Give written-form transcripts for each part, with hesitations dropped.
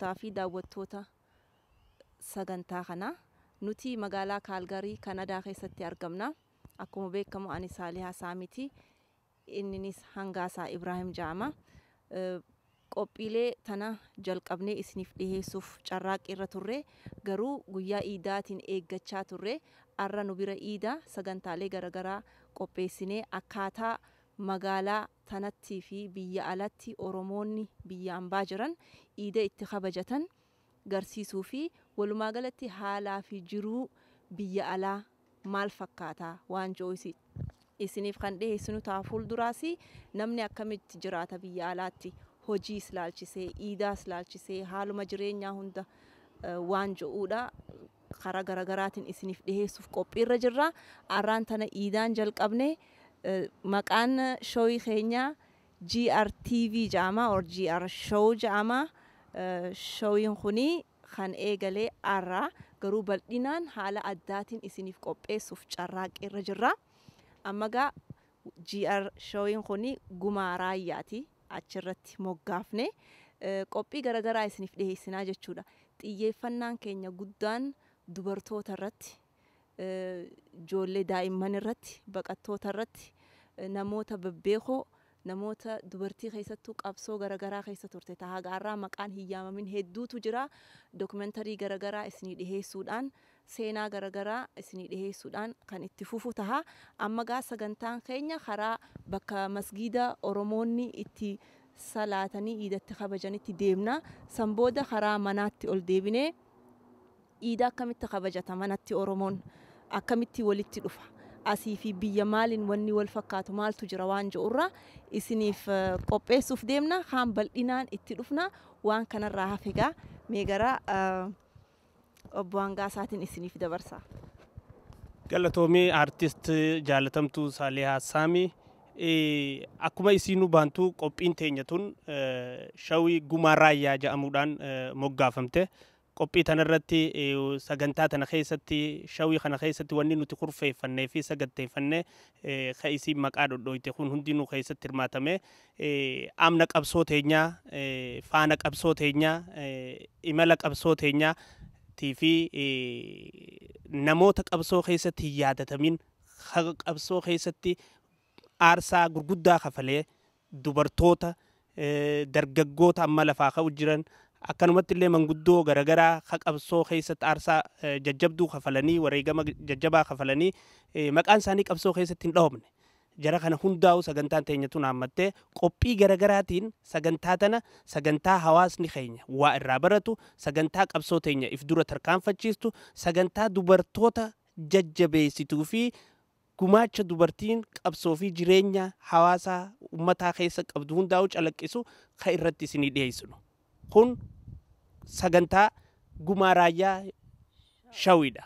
hordoftoota fi daawwattoota sagantaa kana. Nuti magaalaa Kaalgarii Kanadaa keessatti argamna. Akkuma beekamu ani Saalihaa Saamiti, inninis Hangaasaa Ibraahim jedhama. Qophiilee tana jalqabnee isiniif dhiheessuuf carraaqqii irra turre, garuu guyyaa iidaatiin eeggachaa turre. Arra nu bira iidaa sagantaalee garaagaraa qopheessinee akkaataa magaalaa tanatti fi biyya alatti Oromoonni biyya ambaa jiran iida itti kabajatan garsiisuu fi walumaa galatti haalaa fi jiruu biyya alaa maal fakkaata waan jiru isiniif kan dhiheessinu ta'a. Fuulduraasi namni akkamitti jiraata biyya alaatti, hojii ilaalchisee, iidaa ilaalchisee, haaluma jireenyaa hunda waan jiruudha karaa garaagaraatiin isiniif dhiheessuuf qophiirra jirra. Arraan tana iidaan jalqabne maqaan showii keenya GRTV jedhama or GR show jedhama. Showiin kuni kan eegalee arraa garuu bal'inaan haala addaatiin isiniif qopheessuuf carraaqqiirra jirra. Amma gaa GR showiin kuni gumaa raayyaati. Achirratti moggaafne qophii garaagaraa isiniif dhiheessinaa jechuudha. Xiyyeeffannaan keenya guddaan dubartoota irratti, ijoollee daa'imman irratti, baqattoota irratti, namoota bebbeekoo, namoota dubartii keessattuu qabsoo garaagaraa keessa turte taagaarraa maqaan hin yaamamin hedduutu jira. Dookumentarii garaagaraa isinii dhiheessuudhaan, seenaa garaagaraa isinii dhiheessuudhaan kan itti fufu taha. Amma gaa sagantaan keenya karaa bakka masgiida Oromoonni itti salaatanii iidatti kabajanitti deemna. San booda karaa manaatti ol deebinee iida akkamitti kabajata manatti Oromoon, akkamitti walitti dhufa, asii fi biyya maaliin wanni wal fakkaatu maaltu jira waan jedhurra isiniif qopheessuuf deemna. Kaan bal'inaan itti dhufna. Waan kanarraa hafegaa meegaraa obbo Hangaasaatiin isiniif dabarsa. Galatoomii aartist jaalatamtuu Saalihaa Saamii. Akkuma isiinuu baantuu qophiin teenya tun shawii gumaa raayyaa jedhamuudhaan moggaafamte. Qophii tanarratti sagantaa tana keessatti shawii kana keessatti wanni nuti kurfeeffannee fi saganteeffannee ka isiin maqaa dhodhooyte kun hundinuu keessatti hirmaatame. Amna qabsoo teenyaa, faana qabsoo teenyaa, imala qabsoo teenyaa fi namoota qabsoo keessatti hin yaadatamin qabsoo keessatti aarsaa gurguddaa kafalee dubartoota, dargaggoota amma lafaa ka'u jiran, akkanumatti illee manguddoo garaagaraa qabsoo keessatti aarsaa jajjabduu kafalanii, wareegama jajjabaa kafalanii maqaan isaanii qabsoo keessatti hin dhahomne. Jara kana hundaa'u sagantaan teenya tun haammattee qophii garaagaraatiin sagantaa tana sagantaa hawaasni keenya waa irraa baratu, sagantaa qabsoo teenya if dura tarkaanfachiistu, sagantaa dubartoota jajjabeessituu fi gumaacha dubartiin qabsoo fi jireenya hawaasaa ummataa keessa qabdu hundaa'u calaqqisu kan irratti isinii dhiyeessinu. Kun sagantaa gumaa raayyaa shawiidha.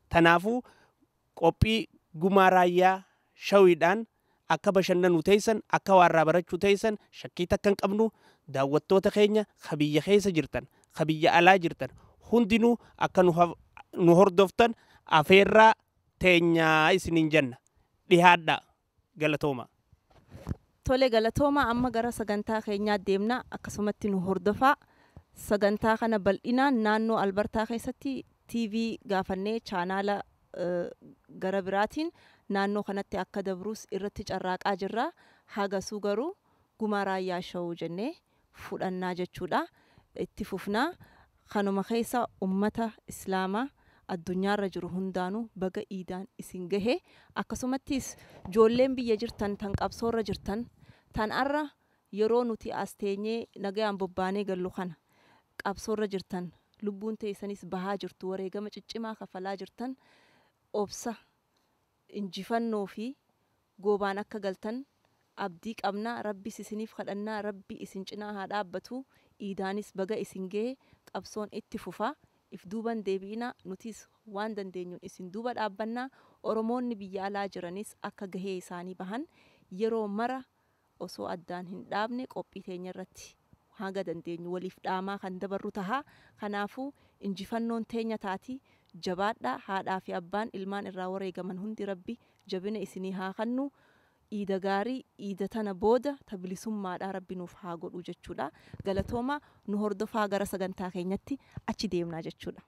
Tanaafuu qophii gumaa raayyaa shawiidhaan akka bashannanuu teessan, akka waarraa barachuu teessan shakkii takka hin qabnu. Daawwattoota keenya ka biyya keessa jirtan, ka biyya alaa jirtan hundinuu akka nu hordoftan afeerraa teenyaa isiniin jenna. Dhihaadhaa. Galatooma. Tole galatooma. Amma gara sagantaa keenyaa deemna. Akkasumatti nu hordofaa. Sagantaa kana bal'inaan naannoo Albertaa keessatti TV gaafannee chaanaala gara biraatiin naannoo kanatti akka dabruus irratti carraaqaa jirra. Hagasuu garuu gumaa raayyaa shawuu jennee fudhannaa jechuudha. Itti fufnaa. Kanuma keessa ummata Islaamaa addunyaarra jiru hundaanuu baga iidaan isin gahe. Akkasumattis ijoolleen biyya jirtan tan qabsoorra jirtan tan arra yeroo nuti as teenyee nagayaan bobbaanee gallu kana qabsoorra jirtan, lubbuun teessanis bahaa jirtu, wareegama ciccimaa kafalaa jirtan, obsa injifannoo fi goobaan akka galtan abdii qabna. Rabbis isiniif kadhannaa. Rabbi isin cinaa haa dhaabbatu. Iidaanis baga isin gahe. Qabsoon itti fufa. If duuban deebiina. Nutis waan dandeenyuun isin duuba dhaabbannaa. Oromoonni biyya alaa jiranis akka gahee isaanii bahan yeroo mara osoo addaan hin dhaabne qophii teenya irratti haga dandeenyu waliif dhaamaa kan dabarru taha. Kanaafuu injifannoon teenya taati. Jabaadhaa. Haadhaa fi abbaan ilmaan irraa wareegaman hundi Rabbi jabina isinii haa kennu. iida gaarii iida tana booda tabilisummaadhaa rabbi nuuf haa godhu jechuudha. Galatooma nu hordofaa gara sagantaa keenyatti achi deemnaa jechuudha.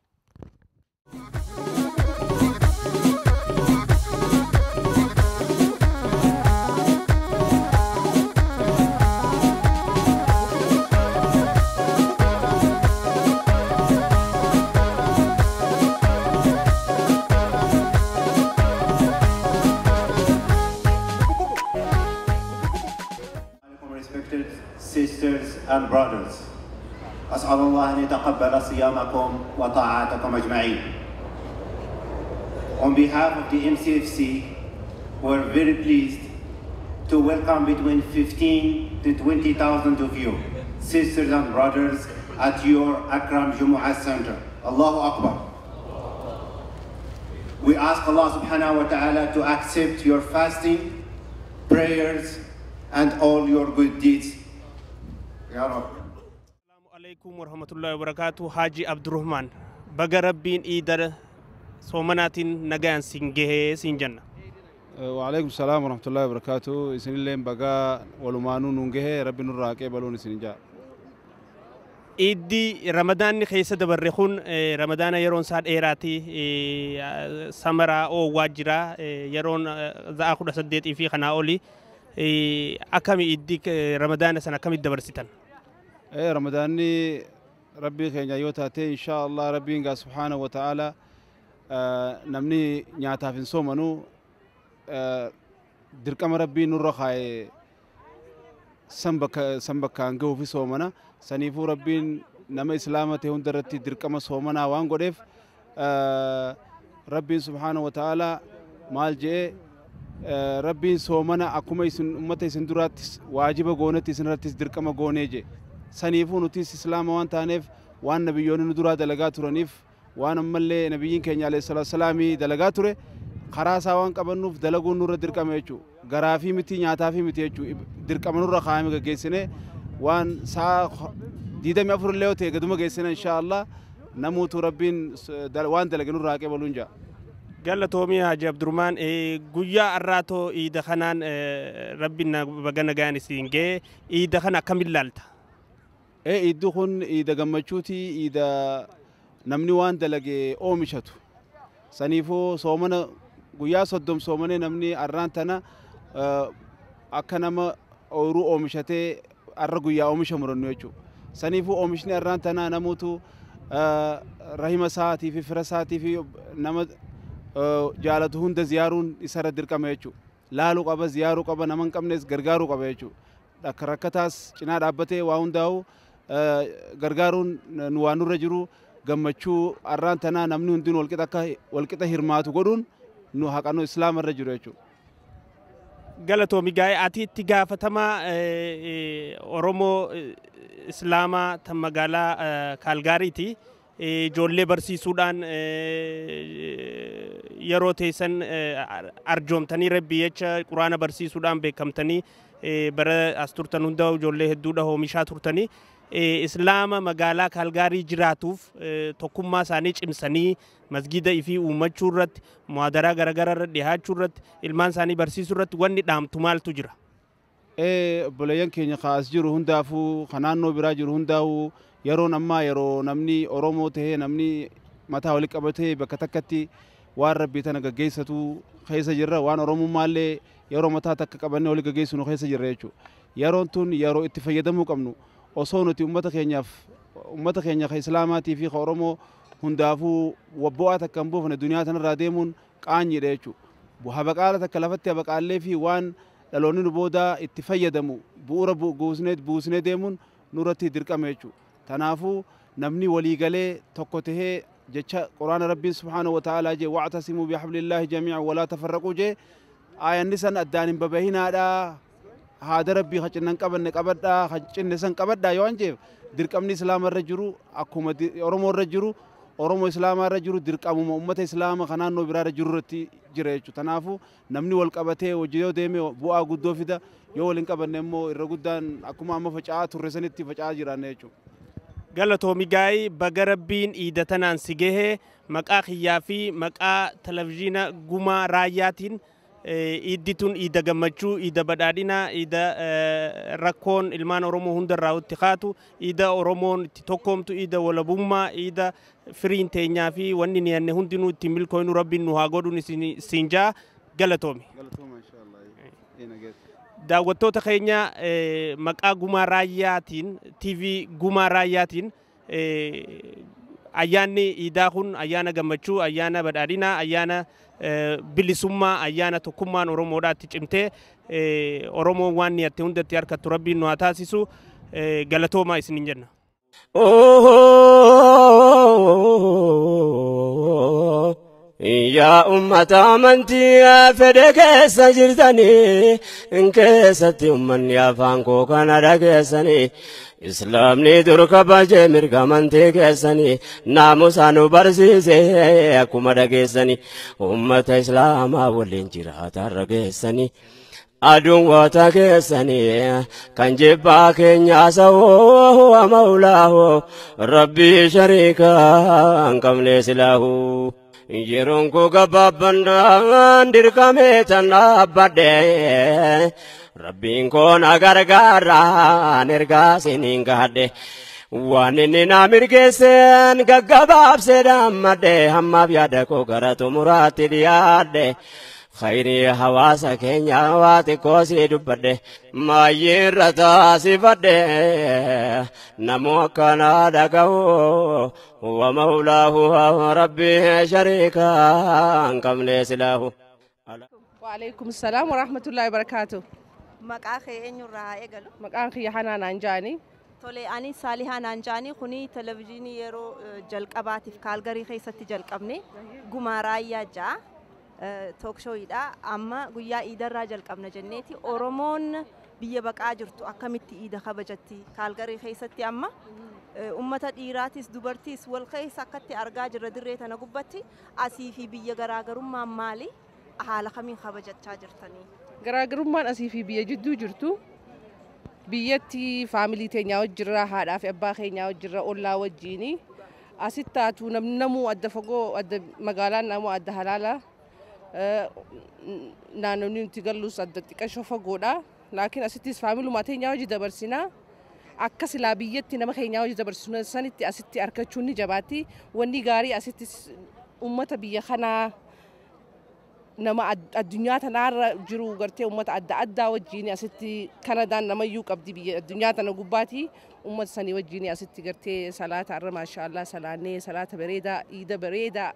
Sisters and brothers, أسأل الله أن يتقبل صيامكم وطاعاتكم أجمعين. On behalf of the MCFC, we're very pleased to welcome between 15 to 20,000 of you, sisters and brothers, at your Akram Jumu'ah Center. Allahu Akbar. We ask Allah subhanahu wa ta'ala to accept your fasting, prayers, and all your good deeds. Ya Rabbi. Assalamualaikum warahmatullahi wabarakatuh. Haji Abdurrahman. Baga Rabbiin iidara soomanaatiin nagaan siin gahee siin jenna. Waalaikum salam warahmatullahi wabarakatuh. Isinilleen baga walumaanuu nuun gahee Rabbi nurraa qeebaluun isin jaa. Iiddi Ramadaanni keessa dabarre kun Ramadaana yeroon isaa dheeraati samaraa oowwaa jira yeroon za'a 18 fi kanaa oli akkami iiddi Ramadaana sana akkamitti dabarsitan? Ramadaanni Rabbii keenya yoo taate inshaallah Rabbiin gaa subhaanahu wa ta'ala namni nyaataaf hin soomanu dirqama Rabbiin nurra kaa'e san bakkaan gahuufi soomana. Saniifuu Rabbiin nama islaama ta'e hunda irratti dirqama soomanaa waan godheef Rabbiin subhaanahu wa ta'ala maal jedhee Rabbiin soomana akkuma isin ummata isin duraattis waajiba goonetti isin irrattis dirqama goonee je. Saniifuu nutis islaama waan taaneef waan nabiyyoonni nu duraa dalagaa turaniif waan ammallee nabiyyiin keenya alayhi salaatu salaamii dalagaa ture karaa isaa waan qabannuuf dalaguun nurra dirqama jechuu garaa fi miti nyaataa fi miti jechuu dirqama nurra kaa'ame gaggeessine waan saa 24 illee yoo ta'e gaduma geessine inshaallah namuutu Rabbiin waan dalage nurraa qeebaluun jaa. Galatoomii Haji Abdurrahman guyyaa arraatoo iida kanaan Rabbiin baga nagaan isiin gahee iida kana akkamiin ilaalta? Iiddi kun iida gammachuuti iida namni waan dalage oomishatu. Saniifuu soomana guyyaa 30 soomanee namni arraan tana akka nama ooyiruu oomishatee arra guyyaa oomisha murannu jechuudha. Saniifuu oomishni arraan tana namuutu rahima isaatii fi fira isaatii fi nama jaalatu hunda ziyaaruun isarra dirqama jechuudha. Laaluu qaba, ziyaaruu qaba, nama hin qabnes gargaaruu qaba jechuudha. Akka rakkataas cinaa dhaabbatee waa hundaa'u gargaaruun nu waan nurra jiru gammachuu arraan tanaa namni hundinuu walqixa hirmaatu godhuun nu haqanuu islaama irra jiru jechuudha. Galatoomi gaa'ee ati itti gaafatamaa Oromoo Islaamaa tan magaalaa Kaalgaariiti. Ijoollee barsiisuudhaan yeroo teessan arjoomtanii Rabbii jecha Quraana barsiisuudhaan beekamtanii bara as turtan hundaa ijoollee hedduudha oomishaa turtanii Islaama magaalaa Kaalgaarii jiraatuuf tokkummaa isaanii cimsanii masgida ifii uummachuu irratti muhaadaraa garaagaraa irra dhiyaachuu irratti ilmaan isaanii barsiisuu irratti wanni dhaamtu maaltu jira? Obboleeyyan keenya kaas jiru hundaafuu kanaannoo biraa jiru hundaa'uu yeroon ammaa yeroo namni Oromoo ta'ee namni mataa walitti qabatee bakka takkatti waan Rabbii tana gaggeessatu keessa jirra waan Oromummaallee yeroo mataa takka qabannee walitti gaggeessinu keessa jirra jechuudha. Yeroon tun yeroo itti fayyadamuu qabnu osoo nuti ummata keenya islaamaatii fi Oromoo hundaafuu bu'aa takka hin buufne duniyaa tanarraa deemuun qaanyiidha jechuudha. Habaqaala takka lafatti habaqaallee fi waan dhaloonni nu booda itti fayyadamu bu'uura buusnee deemuun nurratti dirqama jechuudha. Tanaafuu namni waliigalee tokko tahee jecha Quraana Rabbiin subhaanahu wa ta'aalaa jee wa'tasimuu bihablillaahi jamii'an walaa tafarraquu jee aayanni san addaan hin babahinaadhaa haada Rabbii hacinnan qabanne qabadhaa hacinne san qabadhaa yoo anjeef dirqamni islaama irra jiru akkuma Oromoo irra jiru Oromoo islaamaa irra jiru dirqamuma ummata islaama kanaannoo biraa irra jiru irratti jira jechuudha. Tanaafuu namni wal qabatee hojii yoo deeme bu'aa guddoo fida yoo wal hin qabanne immoo irra guddaan akkuma amma faca'aa turre sanitti faca'aa jiraanne jechuudha. Galatoomi gaa'ii baga Rabbiin iida tanaan si gahee maqaa kiyyaa fi maqaa televizyiina gumaa raayyaatiin idditun iida gammachuu, iida badhaadhinaa, iida rakkoon ilmaan Oromoo hundarraa itti kaatu, iida Oromoon itti tokkoomtu, iida walabummaa, iida firiin teenyaa fi wanni niyanne hundinuu itti milkooynu rabbiin nu haa godhuun isin jaa galatoomi. Daawwattoota keenya maqaa Gumaa Raayyaatiin TV Gumaa Raayyaatiin ayyaanni iidaa kun ayyaana gammachuu, ayyaana badhaadhinaa, ayyaana bilisummaa, ayyaana tokkummaan Oromoodhaatti cimtee Oromoon waan niyyatte hundatti harkattu rabbiin nu haa taasisu. Galatoomaa isinin jenna. يا أمة أمنتي فدك سجرتني إن كيست أمن يا فانكو كان ركسني إسلام ندرك بجمر كمنتي كسني ناموسانو برسيسي أكو ركسني أمة إسلام أولين جرات ركسني أدون واتكسني كان جبا كنيا سوى مولاه ربي شريكا أنكم لسلاه Yeroo ko gabaabandaan dirqamee tanna badde Rabbiin ko na gargaaraan ergaa siniin gaadhe waan inni na mirgeesseen gaggabaabsee dammadde hammaaf yaada ko gara xumuraatti dhiyaadhe khayrii hawaasa keenya waa xiqqoo si dubbadhe maayyeerra taasifadhe namoo akkana dhaga'u ومولاه ربي شريكا كم ليس له. وعليكم السلام ورحمة الله وبركاته. مقاخي إنو راه إيجالو. مقاخي حنان أنجاني. تولي أني صالحة أنجاني خوني تلفزيوني يرو جلق أباتي في كالغري خيستي جلق أبني. قمارايا جا توك شو إيدا أما قويا إيدا را جلق أبنا جنيتي أورمون بيا بقى جرتو أكمتي إيدا خبجتي كالغري خيستي أما. ummata dhiiraatis dubartiis wal keessa akkatti argaa jirra dirree tana gubbatti asii fi biyya garaagarummaan maali haala kamiin kabajachaa jirtanii? Garaagarummaan asii fi biyya jidduu jirtu biyyatti faamilii teenyaa wajjirra haadhaa fi abbaa keenyaa wajjirra ollaa wajjiini asitti taatu namuu adda fagoo adda magaalaan namuu adda halaala naannoo nuti gallus adda xiqqashoo fagoodha laakiin asittis faamiluma teenyaa wajji dabarsinaa akka silaa biyyatti nama keenyaa wajji dabarsinu sanitti asitti argachuun ni jabaatti wanni gaarii asitti ummata biyya kanaa nama addunyaa tanaarra jiru gartee ummata adda addaa wajjin asitti Kanadaan namayyuu qabdi biyya addunyaa tana gubbaatti ummata sanii wajjin asitti gartee salaata arra maashaallah salaannee salaata bareedaa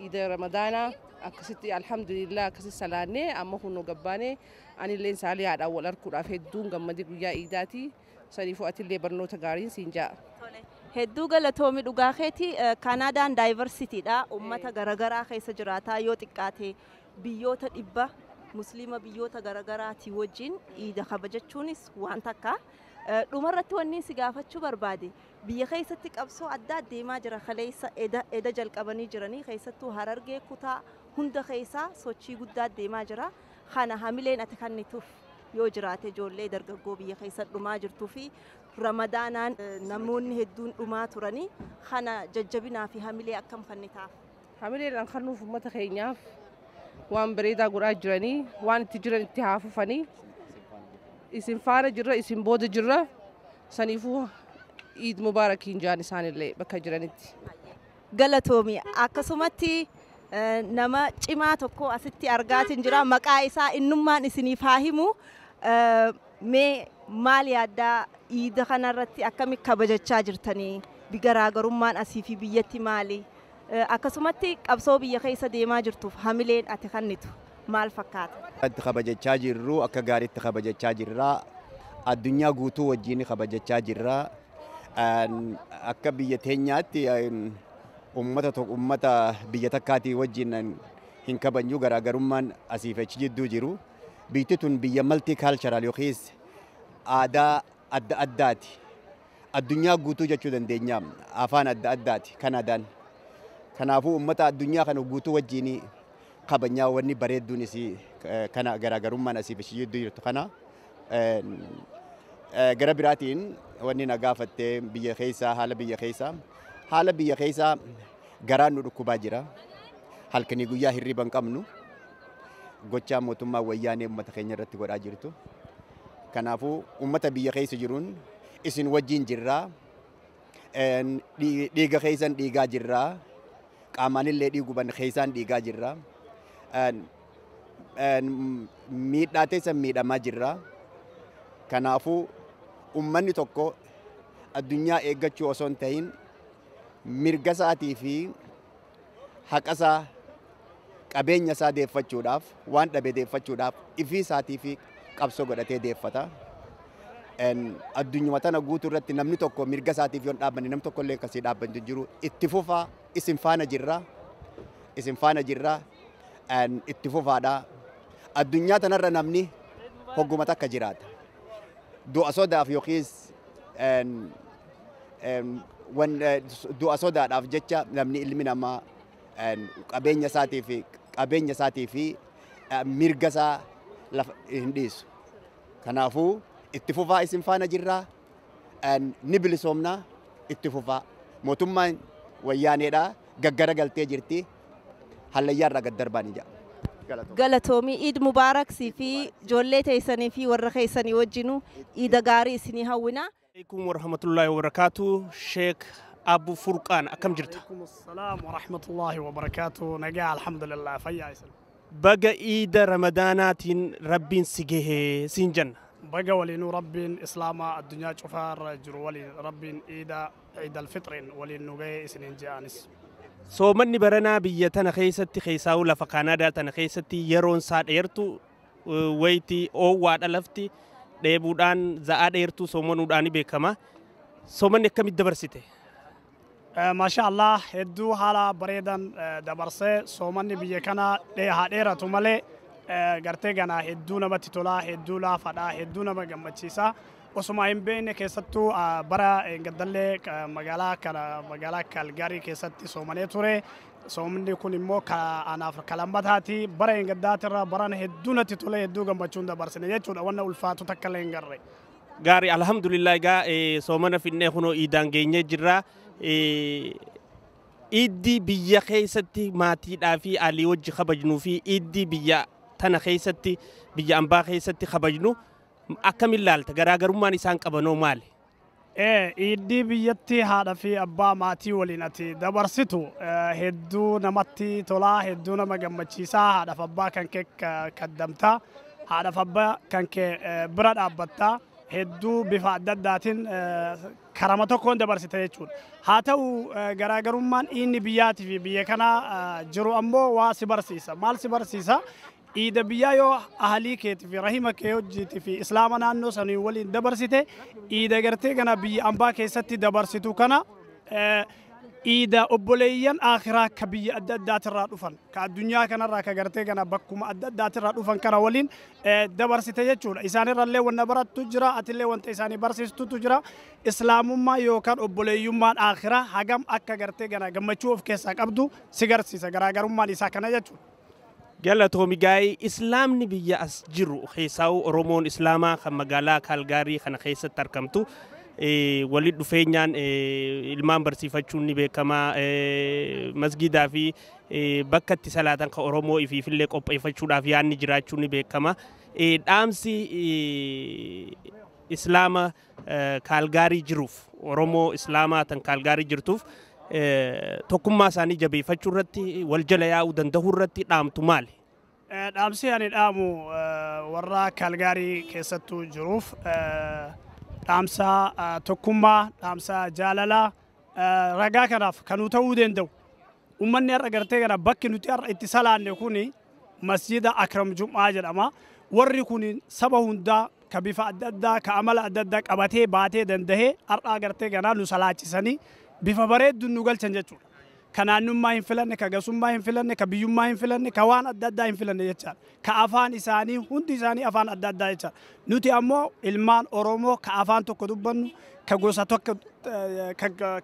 iida ramadaanaa akkasitti alhamdulillah akkasitti salaannee amma kunoo gabbaanee anilleen saaliyaadhaan wal arkuudhaaf hedduun gammadii guyyaa iidaati. Saniifuu atillee barnoota gaariin siin jaa. Hedduu galatoomi dhugaa keeti Kanadaan daayivarsitiidha ummata garagaraa keessa jiraataa yoo xiqqaate biyyoota 100 musliima biyyoota garagaraati wajjin iida kabajachuunis waan takka dhumarratti wanni si gaafachuu barbaade biyya keessatti qabsoo adda deemaa jira kaleessa eda jalqabanii jiranii keessattuu Harargee kutaa hunda keessa sochii guddaa deemaa jira kana hamileen ati kannituuf yoo jiraate ijoollee dargaggoo biyya keessa dhumaa jirtuu fi ramadaanaan namoonni hedduun dhumaa turanii kana jajjabinaa fi hamilee akkam kennitaaf? Hamileen kannuuf uummata keenyaaf waan bareedaa godhaa jiranii waan itti jiran itti haafufanii isin faana jirra isin booda jirra saniifuu Eid Mubaarakiin jaan isaanillee bakka jiranitti. Galatoomi akkasumatti nama cimaa tokko asitti argaatiin jira maqaa isaa innummaan isiniif haa himu mee maal yaaddaa iida kanarratti akkami kabajachaa jirtanii garaagarummaan asii fi biyyatti maali akkasumatti qabsoo biyya keessa deemaa jirtuuf hamileen ati kannitu maal fakkaata? Itti kabajachaa jirru akka gaariitti kabajachaa jirra addunyaa guutuu wajjin kabajachaa jirra akka biyya teenyaatti ummata biyya takkaatii wajjin hin kabajnu garaagarummaan asii fi achi jidduu jiru biyyi tun biyya multicultural yookiin aadaa adda addaati addunyaa guutuu jechuu dandeenya afaan adda addaati Kanadaan kanaafuu ummata addunyaa kana guutuu wajjin kabajnaa wanni bareedduunis kana garaagarummaan asii fi achi jidduu jirtu kana gara biraatiin wanni na gaafatte biyya keessaa haala biyya keessaa garaan nu dhukkubaa jira halkanii guyyaa hirriba hin qabnu gochaa mootummaa wayyaanee uummata keenya irratti godhaa jirtu. Kanaafuu uummata biyya keessa jiruun isin wajjin jirraa, dhiiga keessan dhiigaa jirraa, qaamaanillee dhiiguban keessaan dhiigaa jirraa, miidhaa teessan miidhamaa jirraa. Kanaafuu uummanni tokko addunyaa eeggachuu osoo hin ta'in mirga isaatii fi haqa isaa qabeenya isaa deeffachuudhaaf waan dhabe deeffachuudhaaf ifii isaatii fi qabsoo godhatee deeffata. Addunyaa tana guutuu irratti namni tokko mirga isaatiif yoo dhaabbanne namni tokko illee akkasii dhaabbantu jiru. Itti fufaa isin faana jirra, isin faana jirra, itti fufaadha. Addunyaa tanarra namni hogguma takka jiraata. Du'a sodaaf yookiis du'a sodaadhaaf jecha namni ilmi namaa qabeenya isaatii fi mirga isaa hin dhiisu. Kanaafuu itti fufaa isin faana jirraa, ni bilisoomnaa, itti fufaa. Mootummaan wayyaaneedhaa gaggara galtee jirti, hallayyaarraa gad darbaan ija. Galatoomii Iid Mubaarak fi ijoollee teessanii fi warra keessanii wajjinu Iida gaarii isinii hawwina. Alaikum warahmatullahi wabarakatuh. Sheek Abu Furqaan akkam jirta? Alaikum assalam warahmatullahi wabarakatuh. Nagaa alhamdulillah fayyaa isin. Baga Iida Ramadaanaatiin Rabbiin si gahee siin janna. Baga waliinuu Rabbiin Islaamaa addunyaa cufaarra jiru waliin Rabbiin Iid al-Fitrin waliin nu gahee isiniin je'anis. Soomanni baranaa biyya tana keessatti keessaa'u lafa Kaanaadaa tana keessatti yeroon isaa dheertu wayitii oowwaadha lafti dheebuudhaan za'aa dheertu soomanuudhaan beekama. Soomanni akkamitti dabarsite? Masha Allah hedduu haala bareedan dabarsee soomanni biyya kana haa dheeratu malee gartee ganaa hedduu namatti tolaa, hedduu laafaadha, hedduu nama gammachiisa. Osuma hin beekne keessattuu bara gaddallee magaalaa Kaalgaarii keessatti soomanee ture. Soomni kun immoo anaaf kalammataati. Bara hin gaddaatirra baran hedduu natti tole, hedduu gammachuun dabarsine jechuudha. Wanna ulfaatu takka illee hin garre. Gaarii alhamdulillah egaa soomana finnee kunoo iidaan geenyee jirra. Iiddi biyya keessatti maatiidhaa fi alii wajji kabajnuu fi iiddi biyya tana keessatti biyya ambaa keessatti kabajnu akkamiin ilaalta? Garaagarummaan isaan qabanoo maali? Iiddi biyyatti haadha fi abbaa maatii waliin ati dabarsitu hedduu namatti tolaa, hedduu nama gammachiisaa. Haadhaaf abbaa kan kee kaddamtaa, haadhaaf abbaa kan kee bira dhaabbattaa. Hedduu bifa adda addaatiin karama tokkoon dabarsite jechuudha. Haa ta'u garaagarummaan inni biyyaatii fi biyya kana jiru ammoo waa si barsiisa. Maal si barsiisa? Iida biyyaa yoo ahalii keetii fi rahima kee hojjetii fi islaama naannoo sanii waliin dabarsite, iida gartee kana biyya ambaa keessatti dabarsitu kana iida obboleeyyan akhiraa ka biyya adda addaatirraa dhufan, ka addunyaa kanarraa ka gartee kana bakkuma adda addaatirraa dhufan kana waliin dabarsite jechuudha. Isaanirrallee wanna barattu jira, atillee wanta isaanii barsiistutu jira. Islaamummaa yookaan obboleeyyummaan akhiraa hagam akka gartee kana gammachuu of keessaa qabdu si garsiisa. Garaagarummaan isaa kana jechuudha. Galatoomi gaa'ii islaamni biyya as jiru keessaa'u Oromoon islaamaa kan magaalaa Kaalgaarii kana keessatti argamtu walitti dhufeenyaan ilmaan barsiifachuun ni beekama. Masgiidaa fi bakka itti salaatan kan Oromoo ifiifillee qopheeffachuudhaaf yaadni jiraachuun ni beekama. Dhaamsi islaama Kaalgaarii jiruuf Oromoo islaamaa tan Kaalgaarii jirtuuf tokkummaa isaanii jabeeffachuu irratti wal jala yaa'uu danda'uu irratti dhaamtu maali? Dhaamsi ani dhaamu warra Kaalgaarii keessattuu jiruuf dhaamsa tokkummaa, dhaamsa jaalalaa ragaa kanaaf kanuu ta'uu danda'u. Uummanni har'a gartee kana bakki nuti har'a itti salaanne kuni masjida Akram Jum'aa jedhama. Warri kun saba hundaa ka bifa adda addaa ka amala adda addaa qabatee baatee dandahee har'a gartee kana nu salaachisanii bifa bareedduun nu galchan jechuudha. Ka naannummaa hin filanne, ka gasummaa hin filanne, ka biyyummaa hin filanne, ka waan adda addaa hin filanne jechaadha. Ka afaan isaanii hundi isaanii afaan adda addaa jechaadha. Nuti ammoo ilmaan Oromoo ka afaan tokko dubbannu, ka gosa tokko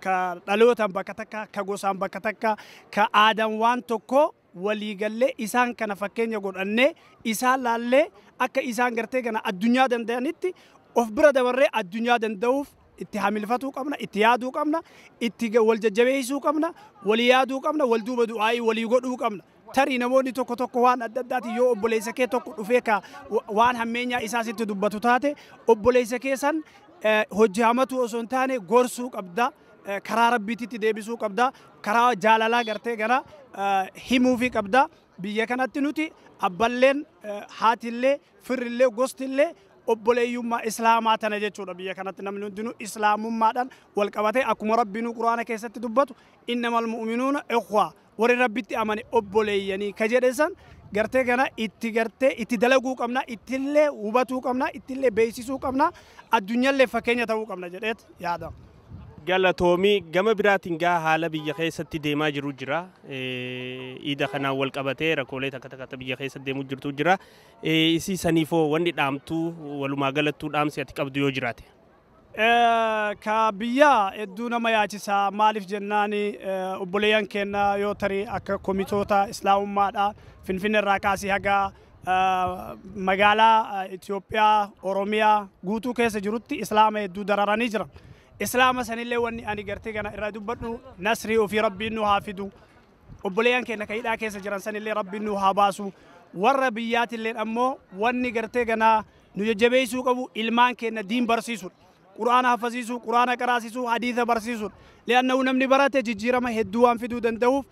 ka dhalootaan bakka takka, ka gosaan bakka takka, ka aadaan waan tokko waliigallee isaan kana fakkeenya godhannee isaan laallee akka isaan gartee kana addunyaa danda'anitti of bira dabarree addunyaa danda'uuf itti hamilfatuu qabna, itti yaaduu qabna, itti wal jajjabeessuu qabna, walii yaaduu qabna, wal duuba du'aa'ii walii godhuu qabna. tarii namoonni tokko tokko waan adda addaati yoo obboleessa kee tokko dhufee ka waan hammeenyaa isaa sitti dubbatu taate obboleessa kee san hojii hamatu osoo hin taane gorsuu qabda. Karaa rabbiitti deebisuu qabda. Karaa jaalalaa gartee gara himuufi qabda. Biyya kanatti nuti abballeen haatillee firrillee gostillee obboleeyyummaa islaamaa tana jechuudha. Biyya kanatti namni hundinuu islaamummaadhaan wal qabatee akkuma rabbiinuu quraana keessatti dubbatu innamal mu'minuuna ikhwaa warri rabbitti amane obboleeyyanii ka jedhesan gartee kana itti dalaguu qabna, ittillee hubatuu qabna, ittillee beeksisuu qabna, addunyaallee fakkeenya ta'uu qabna jedheet yaada. Galatoomii gama biraatiin gaa haala biyya keessatti deemaa jiru jira. Iida kanaan wal qabatee rakkoolee takka biyya keessatti deemuu jirtu jira. Isii saniifoo wanni dhaamtuu walumaa galattuu dhaamsi ati qabdu yoo jiraate. Ka biyya hedduu nama yaachisaa maaliif jennaani obboleeyyan keenya yoo tarii akka komitoota islaamummaadha Finfinnee irraa kaasii haga magaalaa Itoophiyaa Oromiyaa guutuu keessa jirutti islaama hedduu dararanii jiran. Islaama sanillee wanni ani gartee kana irraa dubbadhu nasrii ofii rabbiin nu haa fidu. Obboleeyyan keenya ka hidhaa keessa jiran sanillee rabbiin nu haa baasu. Warra biyyaatillee ammoo wanni gartee kana nu jajjabeessuu qabu ilmaan keenya diin barsiisudha. Quraana hafasiisuu, quraana qaraasisuu, hadiisa barsiisuu. Le'annuu namni barate jijjiirama hedduu waan fiduu danda'uuf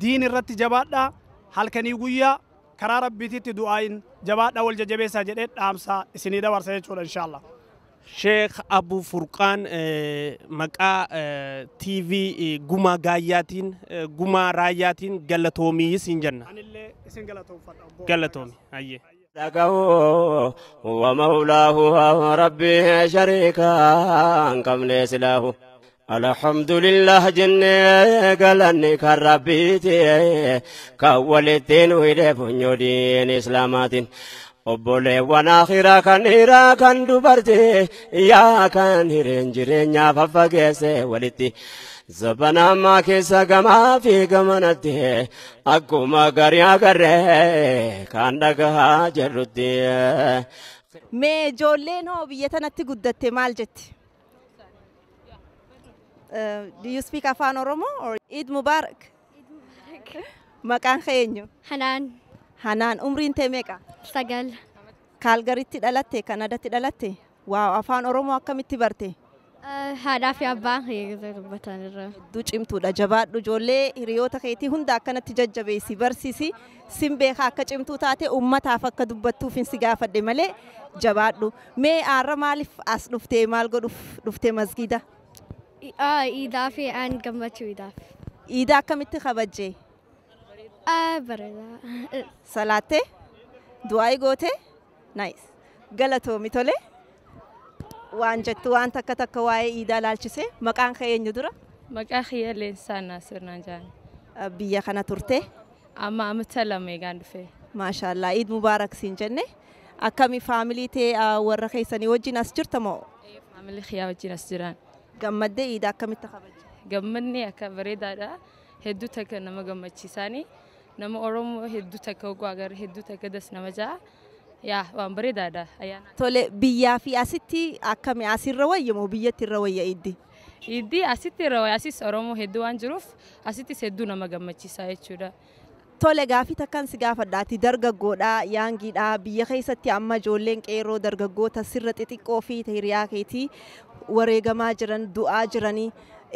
diin irratti jabaadhaa halkanii guyyaa karaa rabbiititti du'aayin jabaadhaa wal jajjabeessaa jedhee dhaamsaa isinii dabarsa jechuudha inshallah. Sheekh Abu Furqaan maqaa TV Gumaa Gaayyaatiin Gumaa Raayyaatiin galatoomii isin jenna. Anillee isin galatoomfadha. Galatoomii hayyee. لقاه ومولاه ربي شريكا قبل سلاه الحمد لله جنة قالني كربيتي كولتين ويدف نيودين إسلامات أبولي وناخرا كنيرا كان دبرتي يا كان هرنجرين يا ففقسي ولتي زبنا ما كيسا كما في كمانته أكما غريا غري كان دغها جرتي مي جولين هو بيتنتي قدتي مال جتي. Do you speak Afan Oromo or Eid Mubarak? Makan خينيو حنان Hanan umrin temeka سجل Calgary dalatte Canada dalatte wow Afan Oromo akkamitti barte هذا في أبا هي بتنرى du cimtuudha jabaadhu ijoollee hiriyoota keetii hunda akkanatti jajjabeessi barsiisi sin beekaa akka cimtuu taate ummataaf akka dubbattuuf hin si gaafadhe malee jabaadhu mee aarra maaliif as dhuftee maal godhuuf dhuftee masgida إذا في أن قمت إذا iida akkamitti kabajjee بردا salaattee du'aa goote nice galatoomi tole waan jettu waan takka waa'ee iidaa laalchise maqaan kee eenyu dura maqaa kiyya Leensaa Naasir Naanjaan biyya kana turte amma amata lama eegaan dhufe maashaallah iid mubaarak siin jenne akkami faamilii tee warra keessanii wajjin as jirta moo faamilii kiyyaa wajjin as jiran gammaddee iida akkamitti kabajje gammanni akka bareedaadha hedduu takka nama gammachiisaanii nama Oromoo hedduu takka oguu agar hedduu takka das nama ja'a yaa waan bareedaadha ayyaana tole biyyaa fi asitti akkami asirra wayya moo biyyatti irra wayya iddi asitti irra wayya asis Oromoo hedduu waan jiruuf asittis hedduu nama gammachiisaa jechuudha. Tole gaafii takkan si gaafadhaati dargaggoodha yaangiidha biyya keessatti amma ijoolleen qeerroo dargaggoota sirra xixiqqoo fi hiriyaa keetii wareegamaa jiran du'aa jiranii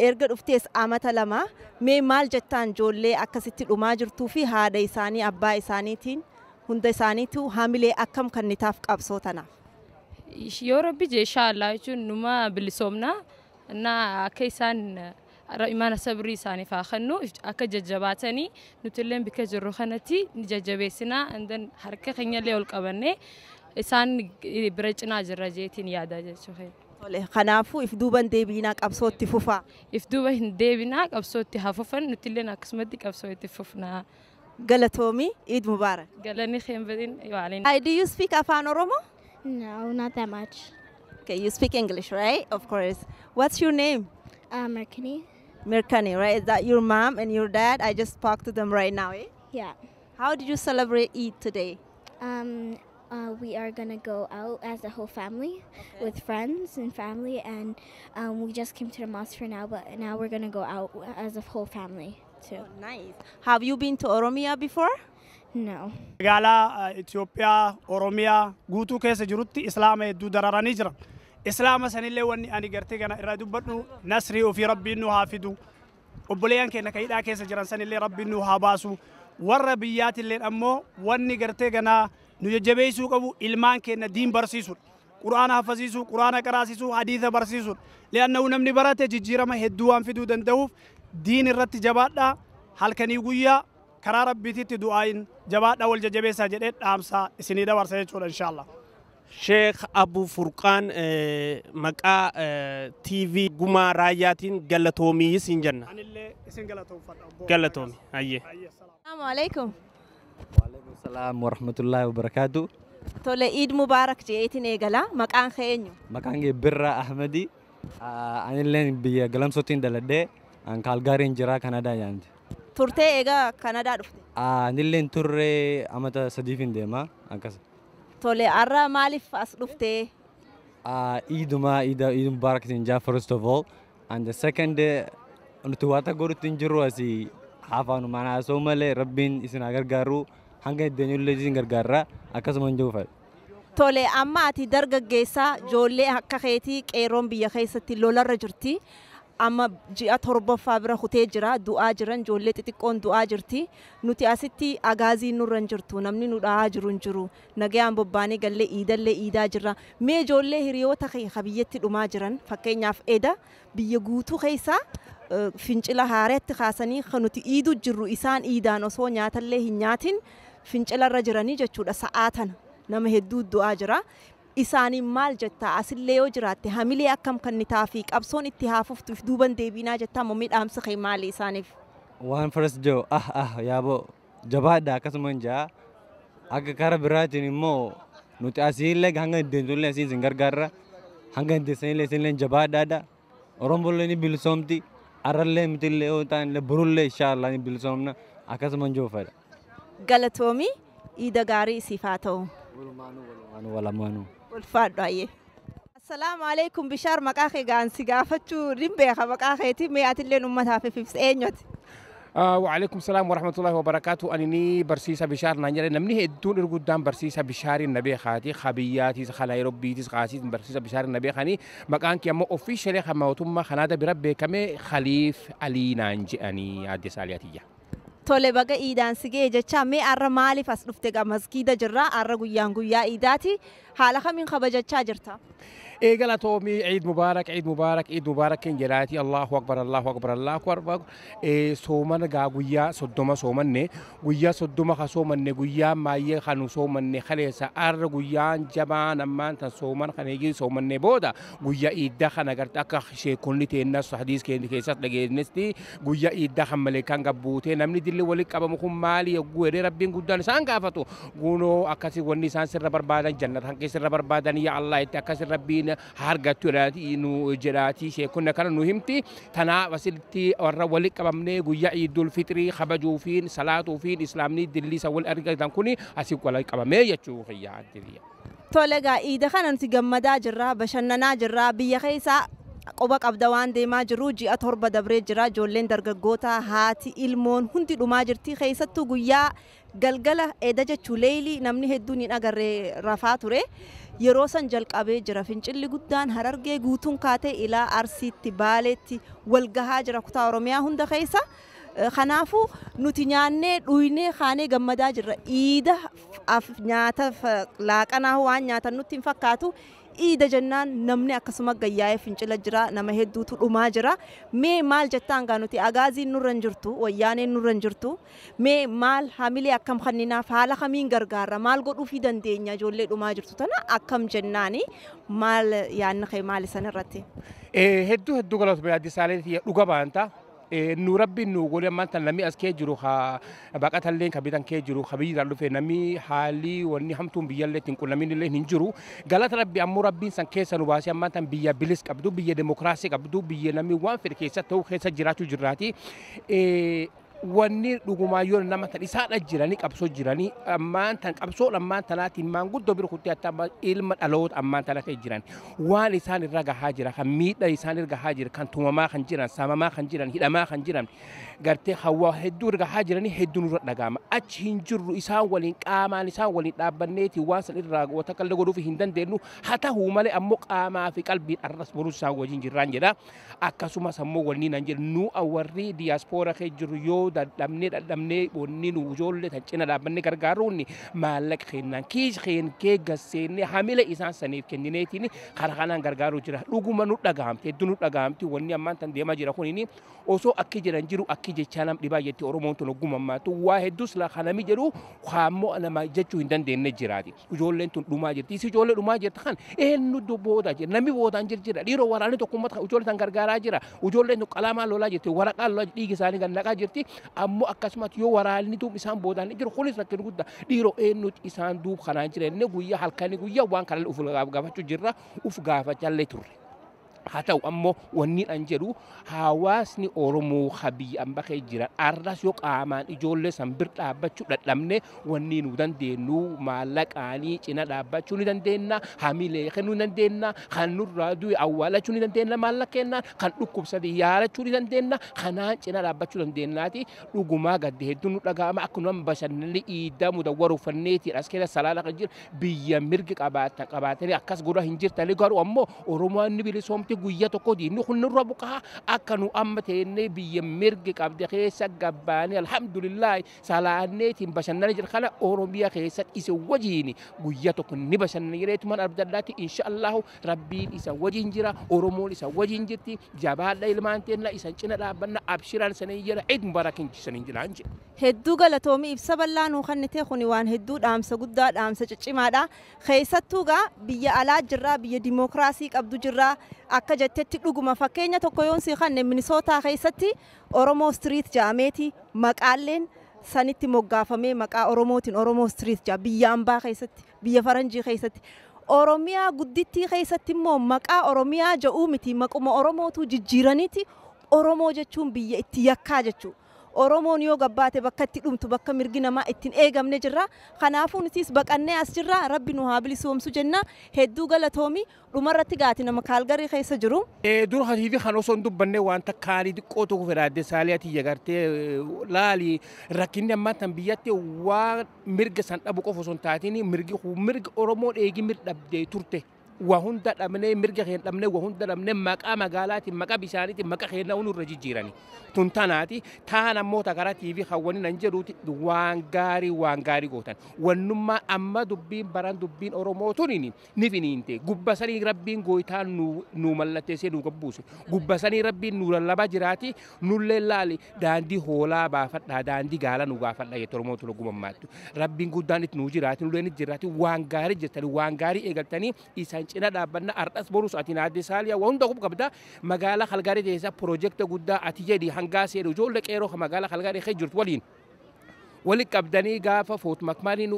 erga dhuftees amata lama mee maal jettaan ijoollee akkasitti dhumaa jirtuu fi haadha isaanii abbaa isaaniitiin hunda isaaniitu hamilee akkam kannitaaf qabsoo tanaaf. Yoo rabbi jee inshallah jechuun numa bilisoomna na akka isaan imaana sabrii isaaniif haa kennu akka jajjabaatanii nuti illee bika jirru kanatti ni jajjabeessinaa andan harka keenyallee ol qabannee isaan bira cinaa jirra jeetiin yaada jechuudha. Tole kanaafuu if duuban deebinaa qabsootti fufaa. If duuba hin deebinaa qabsootti haa fufan nuti illee akkasumatti qabsootti fufnaa. Galatomi, Eid Mubarak. Galani khembedin waalin. Do you speak Afan Oromo? No, not that much. Okay, you speak English, right? Of course. What's your name? Merkani. Mirkani, right? Is that your mom and your dad? I just spoke to them right now, eh? Yeah. How did you celebrate Eid today? We are gonna go out as a whole family with friends and family, and we just came to the mosque for now, but now we're gonna go out as a whole family. too. Nice. Have you been to Oromia before? No. Magaalaa Itoophiyaa, Oromiyaa guutuu keessa jirutti Islaama hedduu dararanii jiran. Islaama sanillee wanni ani gartee kana irraa dubbadhu nasrii ofii Rabbiin nu haa fidu. Obboleeyyan keenya hidhaa keessa jiran sanillee Rabbiin nu haa baasu. Warra biyyaatillee ammoo wanni gartee kana nu jajjabeessuu qabu ilmaan keenya diin barsiisudha. Quraana hafasiisuu, Quraana qaraasisuu, hadiisa barsiisudha. Li'aannahu namni barate jijjiirama hedduu waan fiduu danda'uuf diin irratti jabaadhaa halkanii guyyaa karaa rabbiititti du'aayin jabaadhaa wal jajjabeessaa jedhee dhaamsaa isinii dabarsa jechuudha inshallah. Sheekh Abu Furqaan maqaa TV gumaa raayyaatiin galatoomii siin jenna. Anillee isin galatoomfadha. Galatoomi. Ayyee. Assalamu alaikum. Waalaikum salaam wa rahmatullahi wa barakatuh. Tole Eid Mubarak jeetiin eegala maqaan keenyu. Maqaan kee Birra Ahmadi. Anillee biyya galamsootiin daladhee an Kaalgaariin jira Kanadaa yaante. Turtee eega Kanadaa dhufte. Anillee turre amata sadiifin deema akkas. Tole arra maaliif as dhufte? Eid Mubarak tinja first of all, and the second nuti wata gorutin jiru asi hafanu mana so male rabbin isin agargaru hanga denyulle isin gargarra akkasuma njufa. Tole amma ati dargaggeessa ijoollee akka keetii qeeroon biyya keessatti lolarra jirti. Amma ji'a torbaffaa bira kutee jira du'aa jiran ijoollee xixiqqoon du'aa jirti. Nuti asitti agaaziin nurra hin jirtu namni nu dhahaa jiru hin jiru. Nagayaan bobbaanee gallee iidallee iidaa jirra. Mee ijoollee hiriyoota kee biyyatti dhumaa jiran fakkeenyaaf eda biyya guutuu keessaa fincila haareetti kaasanii kan nuti iiduu jirru isaan iidaan osoo nyaatallee hin nyaatin fincilarra jiranii jechuudha sa'aatan nama hedduu du'aa jira. Isaanii maal jetta asillee yoo jiraatte hamilee akkam kan nitaa fi qabsoon itti haafuftuuf duuban deebinaa jettaa moo midhaamsa kee maali isaaniif? Waan first joo yaabo jabaadha akkasuma jaa akka kara biraatiin immoo nuti asiillee hanga deemtullee asiin sin gargaarra hanga deessanillee isinillee jabaadhaadha. Oromollee ni bilisoomti arrallee mitillee yoo ta'anillee burullee inshaallah ni bilisoomna akkasuma joofadha. Galatoomii iida gaarii siif haa ta'u. Walamaanuu. Ulfaadhu ayyee. Assalaamu alaikum Bishaar maqaa kee gaansi gaafachuu ni beeka maqaa keetii mee atillee uummataaf ifibsi eenyuti? وعليكم السلام ورحمة الله وبركاته أنني برسيسة بشار نانجر نمني هدون إرقدام برسيسة بشار النبي خاتي خبياتي خلاي ربي تسقاسي برسيسة بشار النبي خاني مكان كي أما أوفيشلي خماوتم خنادا بربي كمي خليف علي نانجي أني عدي سالياتية. Tole baga iidaan sigee jecha mee arra maaliif as dhufte gaa masgiida jirra arra guyyaan guyyaa iidaati haala kamiin kabajachaa jirta? قال تومي عيد مبارك عيد مبارك عيد مبارك كن جلاتي الله أكبر الله أكبر الله أكبر سومن قاويا صدما سومن قويا صدما خسومن قويا ما يخنو سومن خليسا أر قويا جبان أمان تسومن خنيجي سومن بودا قويا إيدا خنقرت أكا شيء كل الناس حديث كين كيسات لقي نستي قويا إيدا خملكان قبوتي نمني دل ولك أبا مخم مالي يقول ربين قدان سان كافتو قولوا أكاسي وني سان سر بربادن جنة هنكي سر بربادن يا الله إتكاسي ربين harga turati nu jirati she kunna kana nu himti tana wasilti warra wali qabamne guyya idul fitri khabaju fin salatu fin islamni dilli sawal arga dan kuni asib wala qabame yachu khiyya adiliya Tolega iida kana nuti gammadaa jirra bashannanaa jirra biyya keessa qoba qabda waan deemaa jiru ji'a torba dabree jira ijoolleen dargaggoota haati ilmoon hundi dhumaa jirti keessattuu guyyaa galgala eeda jechuu leeyli namni hedduun hin agarree rafaa ture yeroo san jalqabee jira fincilli guddaan Harargee guutuun kaatee ilaa Arsiitti Baaleetti walgahaa jira kutaa Oromiyaa hunda keessa kanaafuu nuti nyaannee dhuynee kaanee gammadaa jirra iida nyaata laaqanaa waan nyaatan nutti hin fakkaatu iida jennaan namni akkasuma gayyaa'ee fincila jira nama hedduutu dhumaa jira mee maal jettaan gaa nuti agaaziin nurra hin jirtu wayyaaneen nurra hin jirtu mee maal hamilee akkam kanninaaf haala kamiin gargaarra maal godhuufii dandeenya ijoollee dhumaa jirtu tana akkam jennaani maal yaanna kee maal isan irratti hedduu galatu baadii saaleetii dhuga baanta nu rabbi nu gole manta nami aske jiru ha baqatalleen kabitan ke jiru khabiyi dalufe nami hali wonni hamtum biyalle tin kun nami le hin jiru galata rabbi ammu rabbin san keessa nu baasi manta biya bilis qabdu biya demokrasi qabdu biya nami wan fir keessa taw keessa jiratu jirati wanni dhugumaa yoo nama tan isaadha jiranii qabsoo jiranii ammaan tan qabsoo ammaan tanaatiin maanguddoo bira kuttee attama ilma dhaloota ammaan tana kee jiran waan isaan irra gahaa jira kan miidhaa isaan irra gahaa jira kan tumamaa kan jiran saamamaa kan jiran hidhamaa kan jiran gartee hawaa hedduu irra gahaa jiranii hedduun irra dhagahama achi hin jirru isaan waliin qaamaan isaan waliin dhaabbanneeti waan san irraa wata kallee godhuuf hin dandeenyu haa ta'u malee ammoo qaamaa fi qalbiin arras boruu isaan wajjin jirraan jedha akkasumas ammoo wanni nan jedhu nu warri diiyaaspooraa kee jiru yoo dadhabnee wanni nu ijoollee tan cina dhaabbanne gargaaruun maallaqa kennaan kiis kee gasseenee hamila isaan saniif kennineetiin karaa kanaan gargaaruu jira dhuguma nu dhagahamte hedduu nu dhagahamti wanni ammaan tan deemaa jira kunini osoo akki jiran jiru akki jechaa nam dhibaa jetti oromoon tun oggumammaatu waa hedduus la kanami jedhu haammoo nama jechuu hin dandeenye jiraati ijoolleen tun dhumaa jirti isi ijoollee dhumaa jirti kan eenyu booda jira namni boodaan jira dhiiroo waraanni tokkummaa ijoollee tan gargaaraa jira ijoolleen tun qalaamaa lolaa jirti waraqaa lolaa dhiigi isaanii gannaqaa jirti ammoo akkasumas yoo waraanni duub isaan boodaan jiru kunis rakkina guddaa dhiiroo eenyu isaan duub kanaan jirenne guyyaa halkanii guyyaa waan kana uf gaafachuu jirra uf gaafachallee turre. haa ta'u ammoo wanni an jedhu hawaasni Oromoo habii ambakee jiran arras yoo qaamaan ijoollee san bir dhaabbachuu dadhabne wanni nu dandeenyu maallaqaanii cina dhaabbachuu ni dandeenya hamilee kennuu ni dandeenya kan nurraa du'e awwaalachuu ni dandeenya maallaqa kennaan kan dhukkubsate yaalachuu ni dandeenya kanaan cina dhaabbachuu dandeenyaati dhugumaa gadde hedduu nu dhaga'ama akkuma bashannanni iidaa mudawwaruufanneeti as keessa salaala kan jiru biyya mirgi qabaatanii akkas godha hin jirtanii garuu ammoo Oromoon ni bilisoomti guyyaa tokko diinni kun nurra buqaa akka nu amma teennee biyya mirgi qabde keessa gabbaanii alhamdulillah salaanneetiin bashannana jira kana Oromiyaa keessatti isa wajjiin guyyaa tokko ni bashannana jireetu man abdallaatti inshaallahu rabbiin isa wajjiin jira Oromoon isa wajjiin jirti jabaadha ilmaan teenna isa cina dhaabbanna abshiraan sanii jira Eid Mubarakin sanii jiraan jedhe. Hedduu galatoomi ibsa bal'aa nuu kennite kuni waan hedduu dhaamsa guddaa dhaamsa ciccimaadha keessattuu gaa biyya alaa jirraa biyya dimookiraasii qabdu jirraa akka jettetti dhuguma fakkeenya tokko yoon si kanne Minisootaa keessatti Oromoo Street jaameeti maqaaleen sanitti moggaafamee maqaa Oromootiin Oromoo Street jaa biyya ambaa keessatti biyya faranjii keessatti Oromiyaa guddittii keessatti immoo maqaa Oromiyaa ja'uu miti maquma Oromootu jijjiiraniiti Oromoo jechuun biyya itti yakkaa jechuudha. Oromoon yoo gabbaate bakka itti dhumtu bakka mirgi namaa ittiin eegamne jirra kanaafuu nutis baqannee as jirra rabbi nu haa bilisoomsu jenna hedduu galatoomi dhumarratti gaati nama kaalgarii keessa jiru. Dur hatiifi kan osoo hin dubbanne waan takkaanii xiqqoo tokko fedhaadde saaliyaati yagartee laali rakkinni ammaa tan biyyatti waan mirga san dhabu qofa osoo hin taatiin mirgi Oromoo eegi mirdhabdee turte. Wahunda dhabnee mirga keen dhabnee wahunda dhabnee maqaa magaalaatiin maqaa bishaaniitiin maqaa keenna unurra jijjiirani tun tanaati taan ammoo takara TV hawwani nan jedhuuti waan gaarii gootan wannummaa amma dubbiin baran dubbiin Oromoo tuniin ni finiinte gubbasanii rabbiin gooytaan nu mallatteessee nu gabbuuse gubbasanii rabbiin nu lallabaa jiraati nullee laali daandii hoolaa baafadhaa daandii gaala nu gaafadhaa jette Oromoo tun ogumammaattu rabbiin guddaan itti nu jiraati nullee ni jiraati waan gaarii jettanii waan gaarii eegaltanii isaan cina dhaabbanna ardhas borus atiin adde saaliyaa waan hunda qabda magaalaa Kalgaarii keessa piroojeekta guddaa ati jedhi hangaa seedu ijoollee qeeroo magaalaa Kalgaarii keessa jirtu waliin wali qabdanii gaafa foot makmaaliin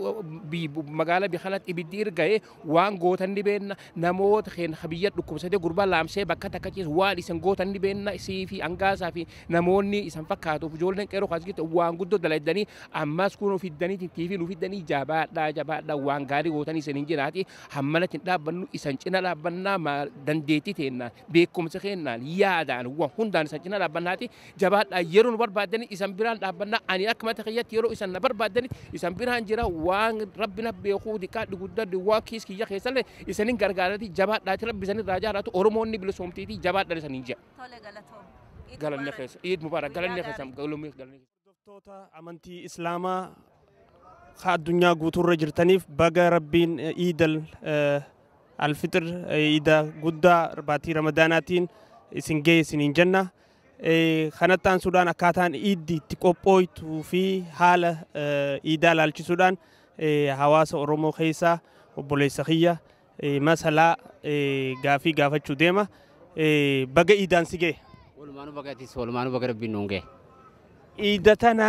magaalaa biqilatti ibiddi irga'ee waan gootan ni beenna namoota keen biyya dhukkubsatee gurbaa laamsee bakka takka keessa waan isan gootan ni beenna isii fi hangaasaa fi namoonni isan fakkaatuuf ijoolleen qeeroo kaasgitti waan guddoo dalaydanii ammas kun ofiddanii TV nu fiddanii jabaadhaa waan gaarii gootan isan hin jiraati hammalatti hin dhaabbannu isan cina dhaabbannaa dandeettii teennaan beekumsa keennaan yaadaan waan hundaan isan cina dhaabbannaati jabaadhaa yeroo nu barbaadanii isan biraan dhaabbannaa ani akka mata keeyyatti yeroo isan na barbaadanii isan biraan jira waan rabbina beekuu diqaadhi guddadhi waan kiis kiyya keessallee isanin gargaarati jabaadhaati rabbi isanin raajaa laatu Oromoonni bilisoomtiiti jabaadhaan isanin jira. Galanne keessa Eid Mubarak galanne keessa galumee galanne. Hordoftoota amantii Islaamaa addunyaa guutuurra jirtaniif baga rabbiin Eidal Alfitr Eida guddaa baatii Ramadaanaatiin isin ga'e isiniin jenna. Kanattaan Sudaan akkaataan Eiddi itti qophooytuu fi haala Eidaa ilaalchisuudhaan hawaasa Oromoo keessaa obboleessa kiyya masalaa gaafii gaafachuu deema. Baga Eidaan si ga'e. Walumaanuu bagatis walumaanuu baga rabbiin nuun ga'e. Eida tana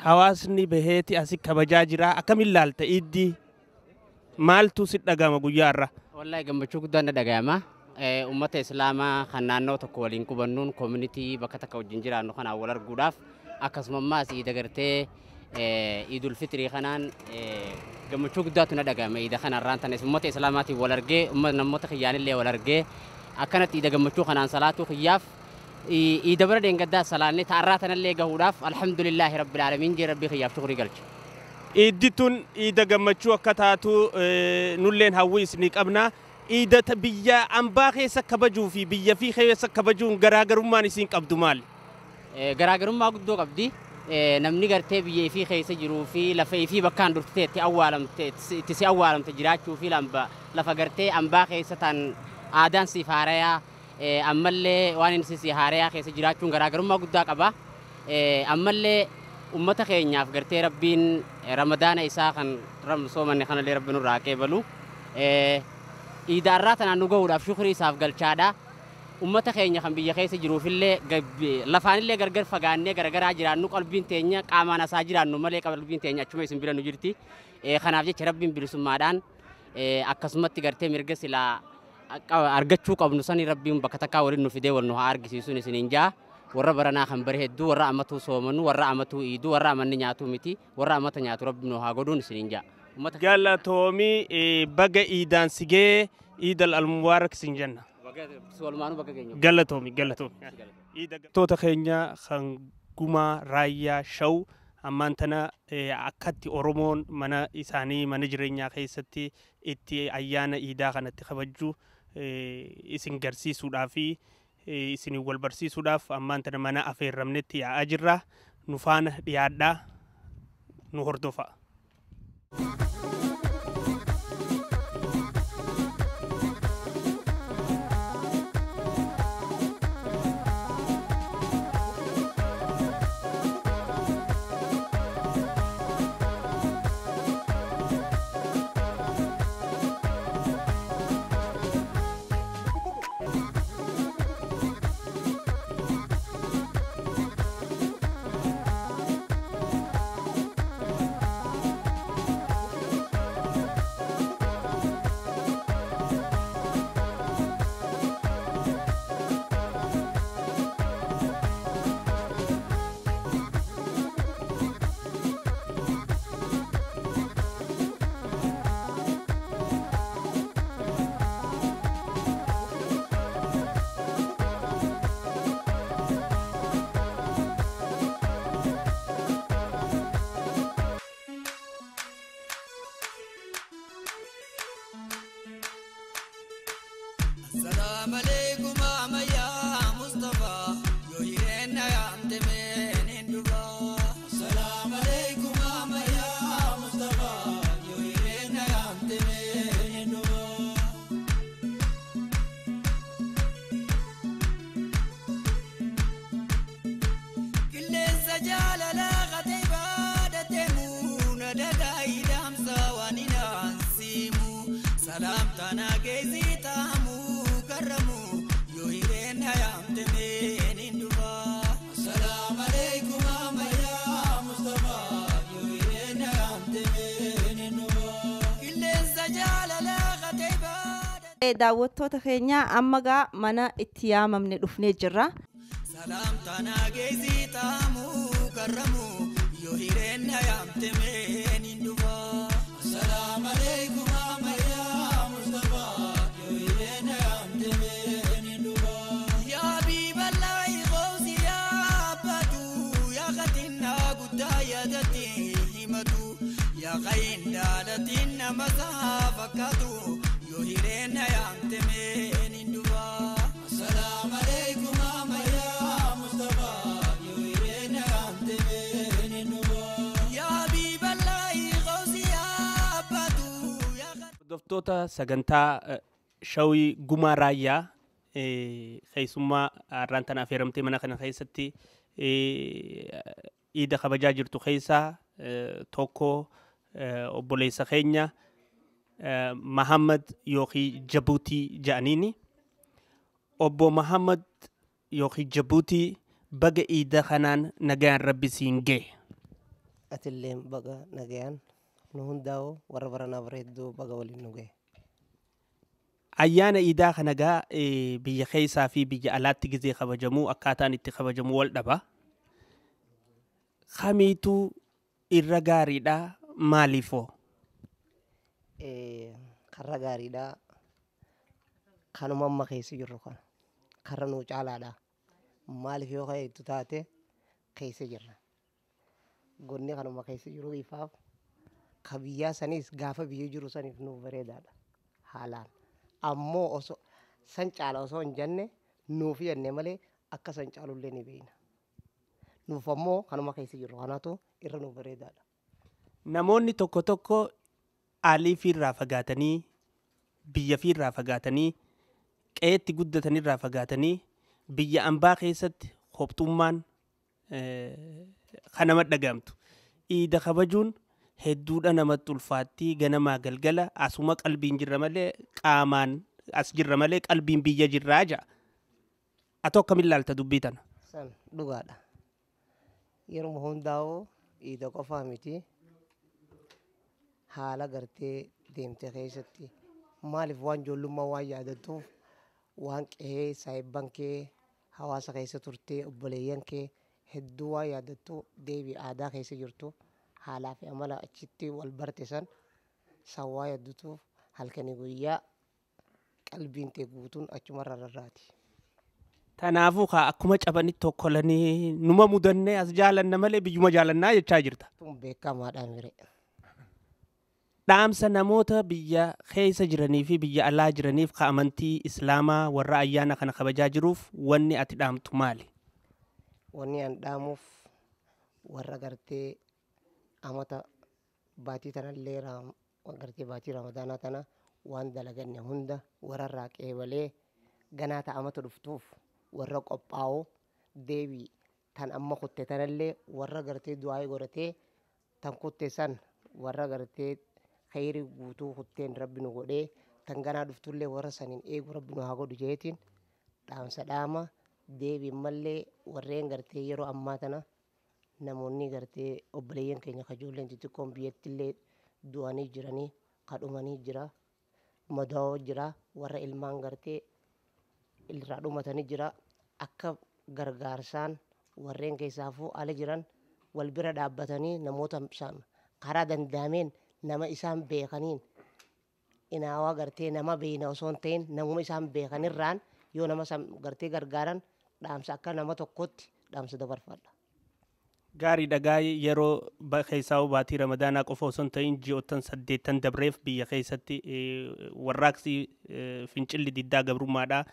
hawaasni baheeti asi kabajaa jira akkamiin ilaalta Eiddi maaltu si dhagama guyyaa irra? Wallahi gammachuu guddaan na dhagayama. ummata islaamaa kan naannoo tokko waliin qubannuun community bakka takka wajjin jiraannu kana wal arguudhaaf akkasumas iida gartee Idul Fitrii kanaan gammachuu guddaatu na dhagahame iida kanarraan tanes ummata islaamaatiin wal argee namoota kiyyaanillee wal argee akkanatti iida gammachuu kanaan salaatuu kiyyaaf iida bara deengaddaa salaanne ta'arraa tanallee gahuudhaaf alhamdulillaahi rabbil aalamiin jee rabbii kiyyaaf shukrii galche. Iiddituun iida gammachuu akka taatu nulleen hawwiis ni qabna. Iida biyya ambaa keessa kabajuu fi biyya fi keessa kabajuun garaagarummaan isiin qabdu maali? Garaagarummaa guddoo qabdi. Namni gartee biyyee fi keessa jiruu fi lafa fi bakkaan durtee itti si awwaalamte jiraachuu fi lafa gartee ambaa keessa tan aadaan siif haarayaa ammallee waan inni si haarayaa keessa jiraachuun garaagarummaa guddaa qaba. Ammallee ummata keenyaaf gartee rabbiin ramadaana isaa kan soomanne kanallee rabbiin nurraa qeebalu. Iida arraa tanaan nu gahuudhaaf shukrii isaaf galchaadha. Ummata keenya kan biyya keessa jiruufillee lafaanillee gargar fagaannee garagaraa jiraannu qalbiin teenya qaamaan asaa jiraannu malee qalbiin teenya achuma isin bira nu jirti. Kanaaf jecha rabbiin bilisummaadhaan akkasumatti gartee mirga silaa argachuu qabnu sanii rabbiin bakka takkaa waliin nu fidee wal nu haa argisiisuun isiniin jaa. Warra baranaa kan bare hedduu warra amatuu soomannu warra amatuu iiduu warra amanni nyaatuu miti warra amata nyaatu rabbiin nu haa godhuun isiniin jaa. Galatoomii baga iidaan sigee iidal almubaarak sin jenna. Galatoomii. Toota keenya kan gumaa raayyaa shaw ammaan tana akkatti Oromoon mana isaanii mana jireenyaa keessatti itti ayyaana iidaa kanatti kabajuu isin garsiisuudhaa fi isin wal barsiisuudhaaf ammaan tana mana affeerramnetti yaa'aa jirra. Nu faana dhiyaadhaa nu hordofaa. السلام عليكم يا مصطفى يوهين يا امتمين اندبا السلام عليكم يا مصطفى يوهين يا امتمين اندبا كل السجال لا غتيبا دتمون دداي دام سوانينا نسيمو سلام تنا جيزي تامو السلام عليكم يا مصطفى يوهين يا امتمين كل السجال لا غتيبا daawwattoota keenya amma gaa mana itti yaamamne dhufnee jirra. سلام تنا جيزي تامو كرمو يوهين يا امتمين السلام عليكم يا مصطفى يوهين يا امتمين يا حبيب الله غوثي يا عبدو يا غدنا قدايا دتي همتو يا غين دالتنا مسافكتو يوهين يا امتمين السلام عليكم يا مصطفى يوهين يا امتمين يا حبيب الله غوثي يا عبدو يا Hordoftoota sagantaa shawii gumaa raayyaa keessummaa har'aan tana affeeramtee mana kana keessatti iida kabajaa jirtu keessaa tokko obboleessa keenya Mahammad yookiin Jabuutii jedhaniini. Obbo Mahammad yookiin Jabuutii baga iida kanaan nagaan rabbi siin ga'e. Atilleen baga nagaan nu hundaa'u warra baranaa bareedduu baga waliin nu ga'e. ayyaana iidaa kana gaa biyya keessaa fi biyya alaatti gizee kabajamuu akkaataan itti kabajamuu wal dhaba. Kamiituu irra gaariidha maaliifoo? Karra gaariidha. Kanuma amma keessa jirru kana. Karra nuu caalaadha. Maaliif yoo ka'eetu taate keessa jirra. Godni kanuma keessa jiru ifaaf ka biyyaa sanis gaafa biyya jiru saniif nuuf bareedaadha. Haalaan. Ammoo osoo san caala osoo hin jenne nuuf jenne malee akka san caalullee ni beekna. Nuuf ammoo kanuma keessa jirru kanaatu irra nuuf bareedaadha. Namoonni tokko tokko aalii fiirraa fagaatanii biyya fiirraa fagaatanii qe'eetti guddatanirraa fagaatanii biyya ambaa keessatti hobxummaan kan nama dhagaamtu. Iida kabajuun hedduudha namatti ulfaatti ganamaa galgala asuma qalbiin jirra malee qaamaan as jirra malee qalbiin biyya jirraa ja'a. Ati akkamiin ilaalta dubbii tana? San dhugaadha. Yeroo hundaa'uu iida qofaa miti. Haala gartee deemte keessatti maaliif waan ijoollummaa waan yaadattuuf waan qe'ee saayibban kee hawaasa keessa turtee obboleeyyan kee hedduu waan yaadattu deebii aadaa keessa jirtu haalaa fi amala achitti wal barte san waa yaadatuuf halkanii guyyaa qalbiin tee guutuun achumarra rarraati. Kanaafuu akkuma cabanitti tokkolanii numa mudannee as jaalanna malee biyyuma jaalannaa jechaa jirta. Tun beekamaadhaan mire. Dhaamsa namoota biyya keessa jiranii fi biyya alaa jiraniif ka amantii islaamaa warra ayyaana kana kabajaa jiruuf wanni ati dhaamtu maali? Wanni an dhaamuuf warra gartee amata baatii tanallee gartee baatii ramadaanaa tana waan dalaganne hunda warra qeebalee ganaa amata dhuftuuf warra qophaa'oo deebii tan amma kutte tanallee warra gartee du'aa godhatee tan kutte san warra gartee khayri guutuu kutteen rabbi nu godhee tan ganaa dhuftullee warra saniin eegu rabbi nu haa godhu jeetiin dhaamsa dhaama deebiin mallee warreen gartee yeroo ammaa tana namoonni gartee obboleeyyan keenya kajoolleen xixiqqoon biyyattillee du'anii jiranii kadhumanii jira madaa'oo jira warra ilmaan gartee irraa dhumatanii jira akka gargaarsaan warreen keessaafuu ala jiran wal bira dhaabbatanii namoota karaa danda'ameen nama isaan beekaniin inaawaa gartee nama beeyna osoo hin ta'in namuma isaan beekanirraan yoo nama gartee gargaaran dhaamsa akka nama tokkotti dhaamsa dabarfadha. Gaarii dhagaa yeroo keessaa baatii ramadaanaa qofa osoo hin ta'in ji'oottan 8 dabreef biyya keessatti warraaqsi fincilli diddaa gabrummaadhaa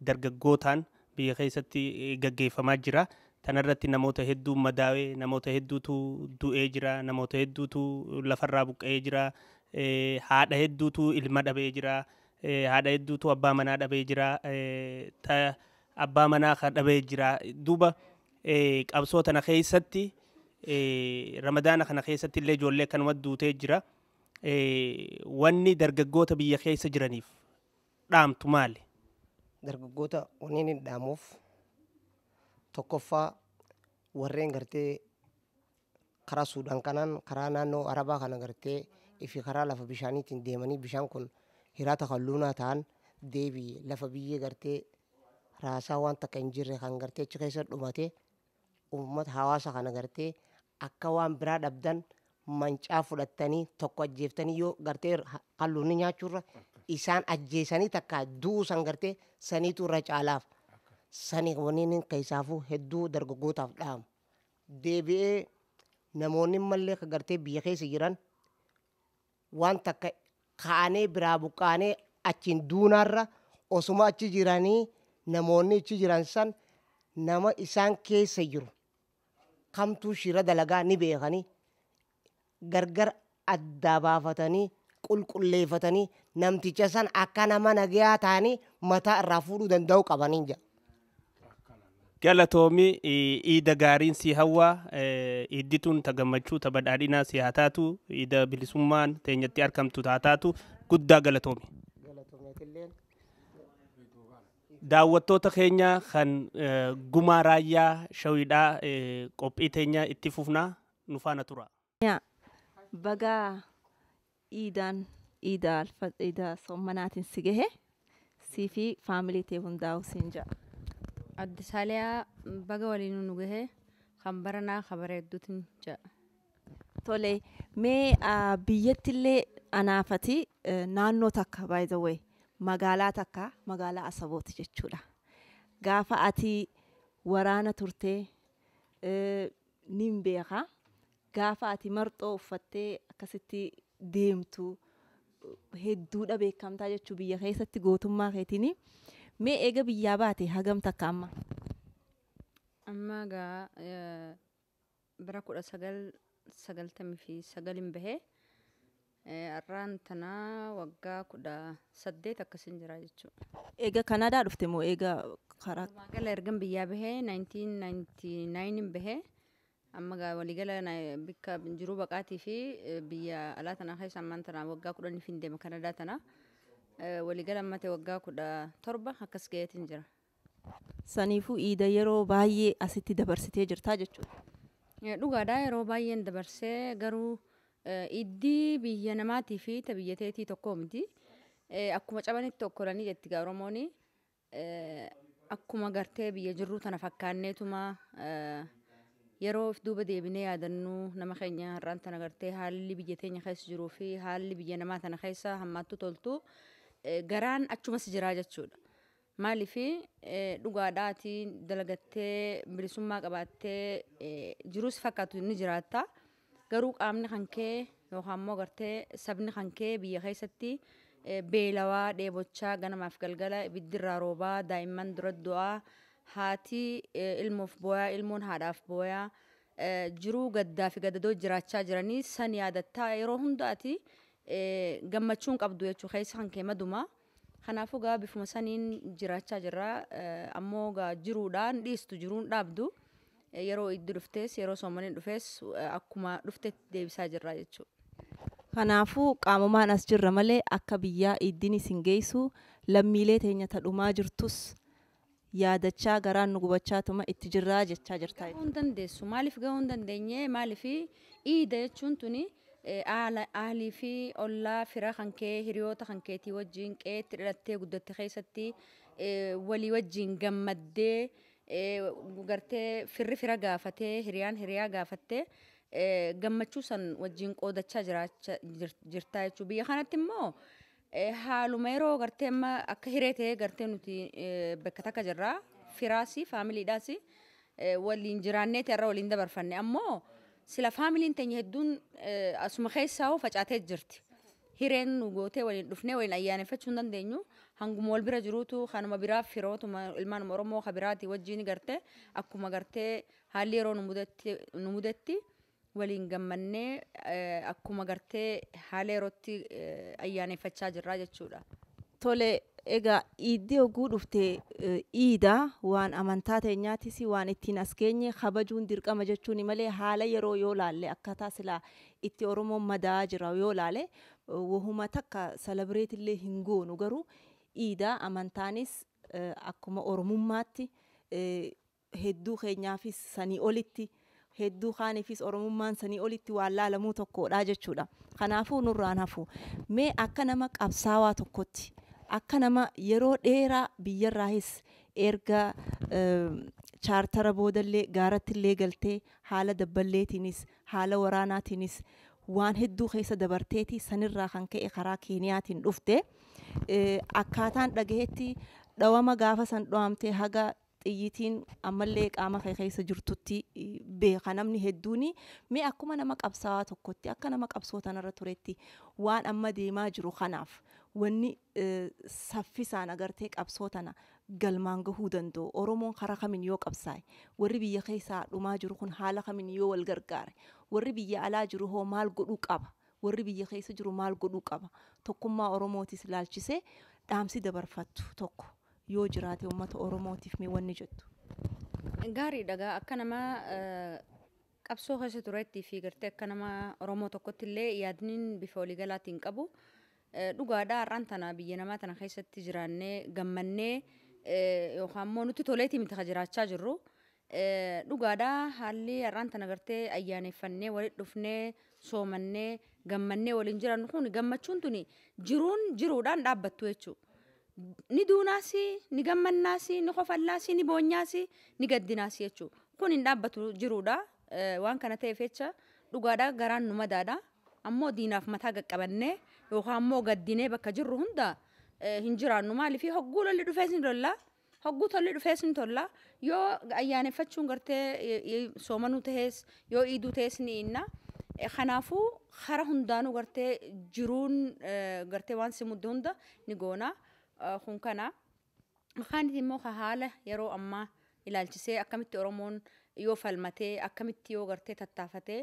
dargaggootaan biyya keessatti gaggeeffamaa jira. Tanarratti namoota hedduu madaawee namoota hedduutu du'ee jira namoota hedduutu lafarraa buqqa'ee jira haadha hedduutu ilma dhabee jira haadha hedduutu abbaa manaa dhabee jira abbaa manaa kan dhabee jira duuba qabsoo tana keessatti ramadaana kana keessatti illee ijoollee kanuma duutee jira wanni dargaggoota biyya keessa jiraniif dhaamtu maali? Dargaggoota wanni inni dhaamuuf tokkoffaa warreen gartee karaa Suudaan kanaan karaa naannoo Arabaa kana gartee ifi karaa lafa bishaaniitiin deemanii bishaan kun hiraata kalluunaa ta'an deebii lafa biyyee gartee raasaa waan takka hin jirre kan gartee achi keessa dhumate uummata hawaasa kana gartee akka waan biraa dhabdan mancaa fudhattanii tokko ajjeeftanii yoo gartee kalluunni nyaachuurra isaan ajjeesanii takka duusan gartee saniitu irra caalaaf. Sani waniin keessaafuu hedduu dargaggootaaf dhaamu. Deebi'ee namoonni mallee ka gartee biyya keessa jiran waan takka kaanee biraa buqqaanee achiin duunaarra osuma achi jiranii namoonni achi jiran san nama isaan keessa jiru kamtuu shira dalagaa ni beekanii gargar adda baafatanii qulqulleeffatanii namticha san akka nama nagayaa ta'anii mataa irraa fuudhuu danda'u qabanii jira. Galatoomi iida gaariin si hawwaa iddituun ta gammachuu ta badhaadhinaa si haa taatu iida bilisummaan teenyatti argamtu haa taatu guddaa galatoomi. Daawwattoota keenya kan gumaa raayyaa shawiidhaa qophii teenya itti fufnaa nu faana tura. Bagaa iida sommanaatiin si gahe sii fi faamilii tee hundaa'u siin jedha. Adde Saaliyaa baga waliin nu gahee kan baranaa kabareedduutiin jedha. Tole mee biyyattillee anaafati naannoo takka by the way magaalaa takka magaalaa Asabooti jechuudha. Gaafa ati waraana turtee nin beeka gaafa ati marxoo uffattee akkasitti deemtu hedduudha beekamtaa jechuu biyya keessatti gootummaa keetiin mee eega biyyaa baate hagam takka amma? Amma gaa bara 1999 bahee arraan tanaa waggaa 18 akkasiin jira jechuudha. Eega Kanaadaa dhufte moo eega karaa? Magaalaa ergan biyyaa bahee 1999 bahee amma gaa waliigala bikka jiruu baqaatii fi biyya alaa tanaa keessa ammaan tanaa waggaa 10 fin deema Kanaadaa tanaa waliigala ammate waggaa 17 akkas gaheetiin jira. Saniifuu iida yeroo baay'ee asitti dabarsitee jirtaa jechuudha. Dhugaadhaa yeroo baay'een dabarsee garuu iddii biyya namaatii fi ta biyya teetii tokko miti. Akkuma cabanitti tokkolanii jetti gaa Oromooni. Akkuma gartee biyya jirruu tana fakkaanneetuma yeroo if duuba deebinee yaadannu nama keenya har'aan tana gartee haalli biyya teenya keessa jiruu fi haalli biyya namaa tana keessa hammaattu toltu garaan achumas jiraa jechuudha. Maaliifi dhugaadhaati dalagattee bilisummaa qabaattee jiruus fakkaatu ni jiraatta. Garuu qaamni kan kee yookaan immoo gartee sabni kan kee biyya keessatti beelawaa dheebochaa ganamaaf galgala ibiddirraa roobaa daa'imman dura du'aa haati ilmoof booyaa ilmoon haadhaaf booyaa jiruu gaddaa fi gadadoo jiraachaa jiranii san yaadattaa yeroo hundaati gammachuun qabdu jechuu keessa kan kee maduma. Kanaafuu gaa bifuma saniin jiraachaa jirra ammoo gaa jiruudhaan dhiistu jiruun dhaabdu yeroo iddi dhuftees yeroo soomaniin dhufees akkuma dhuftetti deebisaa jirra jechuudha. Kanaafuu qaamumaan as jirra malee akka biyyaa iddiin isin geessu lammiilee teenya tadhumaa jirtus yaadachaa garaan nu gubachaatuma itti jirraa jechaa jirtaa. Gahuu hin dandeessu maaliif gahuu hin dandeenye maaliif iida jechuun tuni aalii fi ollaa fira kan kee hiriyoota kan keetii wajjin qeetti dhalattee guddatte keessatti walii wajjin gammaddee gartee firri fira gaafatee hiriyaan hiriyaa gaafattee gammachuu san wajjin qoodachaa jirtaa jechuudha. Biyya kanatti immoo haaluma yeroo gartee amma akka hiree ta'ee gartee nuti bakka takka jirraa firaasi faamiliidhaasi waliin jiraanneeti irra waliin dabarfanne ammoo sila faamiliin teenya hedduun asuma keessaa facaatee jirti. Hireen nu gootee waliin dhufnee waliin ayyaaneffachuu hin dandeenyu. Hanguma wal bira jiruutu kanuma biraa firootuma ilmaan Oromoo ka biraati wajjin gartee akkuma gartee haalli yeroo nu mudetti waliin gammannee akkuma gartee haala yerootti ayyaaneffachaa jirra jechuudha. Tole egaa iddii oguu dhuftee iidaa waan amantaa teenyaatis waan ittiin as geenye kabajuun dirqama jechuun malee haala yeroo yoo laalle akkaataa silaa itti Oromoon madaa jira yoo laalle wahuma takka salabreetillee hin goonu garuu iidaa amantaanis akkuma Oromummaatti hedduu keenyaafis sanii olitti hedduu kaaniifis Oromummaan sanii olitti waan laalamuu tokkodha jechuudha. Kanaafuu nurraan hafu mee akka nama qabsaawaa tokkotti akka nama yeroo dheeraa biyyarraahis erga chaartara boodallee gaarattillee galtee haala dabballeetiinis haala waraanaatiinis waan hedduu keessa dabarteeti sanirraa kan ka'e karaa Keeniyaatiin dhufte akkaataan dhagahetti dhawama gaafa san dhawamtee haga xiyyitiin ammallee qaama kee keessa jirtutti beeka namni hedduuni mee akkuma nama qabsaawaa tokkotti akka nama qabsoo tanarra turetti waan amma deemaa jiru kanaaf wanni saffisaan agartee qabsoo tana galmaan gahuu danda'u Oromoon karaa kamiin yoo qabsaa'e warri biyya keessaa dhumaa jiru kun haala kamiin yoo wal gargaare warri biyya alaa jiru hoo maal godhuu qaba warri biyya keessa jiru maal godhuu qaba tokkummaa Oromootis ilaalchisee dhaamsi dabarfattu tokko yoo jiraate uummata Oromootiif mee wanni jettu. Gaariidha akka nama qabsoo keessa tureetti fi gartee akka nama Oromoo tokkotti illee yaadniin bifa waliigalaatiin qabu dhugaadhaa har'aan tana biyya namaa tana keessatti jiraannee gammannee yookaan immoo nuti toleetii miti kan jiraachaa jirru dhugaadhaa haalli har'aan tana gartee ayyaaneffannee walitti dhufnee soomannee gammannee waliin jiran kun gammachuun tuni jiruun jiruudhaan dhaabbattu jechuudha. ni duunaasi ni gammannaasi ni qofallaasi ni boonyaasi ni gaddinaasi jechuudha. Kun hin dhaabbatu jiruudha. Waan kana ta'eef jecha dhugaadhaa garaan nu madaadha. Ammoo diinaaf mataa qaqqabannee yookaan ammoo gaddinee bakka jirru hunda hin jiraannu. Maaliif hogguu lolli dhufees ni lolla. Hogguu tolli dhufees ni tolla. Yoo ayyaaneffachuun gartee soomanuu ta'es yoo iiduu ta'es ni inna. Kanaafuu hara hundaanuu gartee jiruun gartee waan si mudde hunda ni goona. Kun kana. Makaaniti immoo haala yeroo ammaa ilaalchisee akkamitti Oromoon yoo falmatee akkamitti yoo gartee tattaafatee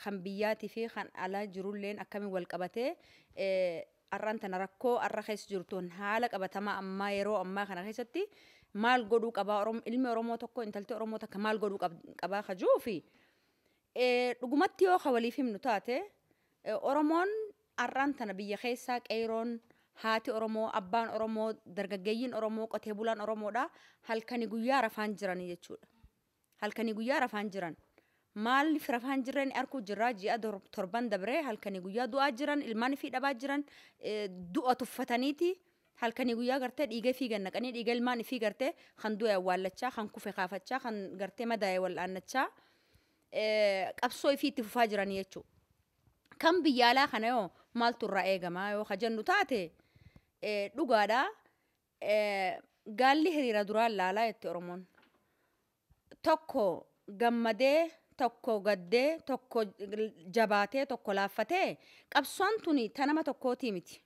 kan biyyaatii fi kan alaa jirulleen akkamiin wal qabatee arraan tana rakkoo arra keessa jirtuun haala qabatamaa ammaa yeroo ammaa kana keessatti maal godhuu qabaa ilmi Oromoo tokko intalti Oromoo takka maal godhuu qabaa kajuu fi dhugumatti yoo waliif himnu taate Oromoon arraan tana biyya keessaa qeeroon haati Oromoo abbaan Oromoo dargaggeeyyiin Oromoo qotee bulaan Oromoodha halkanii guyyaa rafaan jiran jechuudha. Halkanii guyyaa rafaan jiran. Maaliif rafaan jiran arkuu jirraa ji'a torban dabree halkanii guyyaa du'aa jiran ilmaan fi dhabaa jiran du'a tuffataniiti halkanii guyyaa gartee dhiiga fi gannaqanii dhiiga ilmaan fi gartee kan du'e awwaallachaa kan kufe kaafachaa kan gartee madaa'e wal'aannachaa qabsoo fi itti fufaa jiran jechuudha. Kan biyya alaa kana yoo maaltu irraa eegama yoo kajennu taate dhugaadhaa gaalli hiriira duraan laalaa jetti Oromoon. Tokko gammadee tokko gaddee tokko jabaatee tokko laaffatee qabsoon tuni tanama tokkootii miti.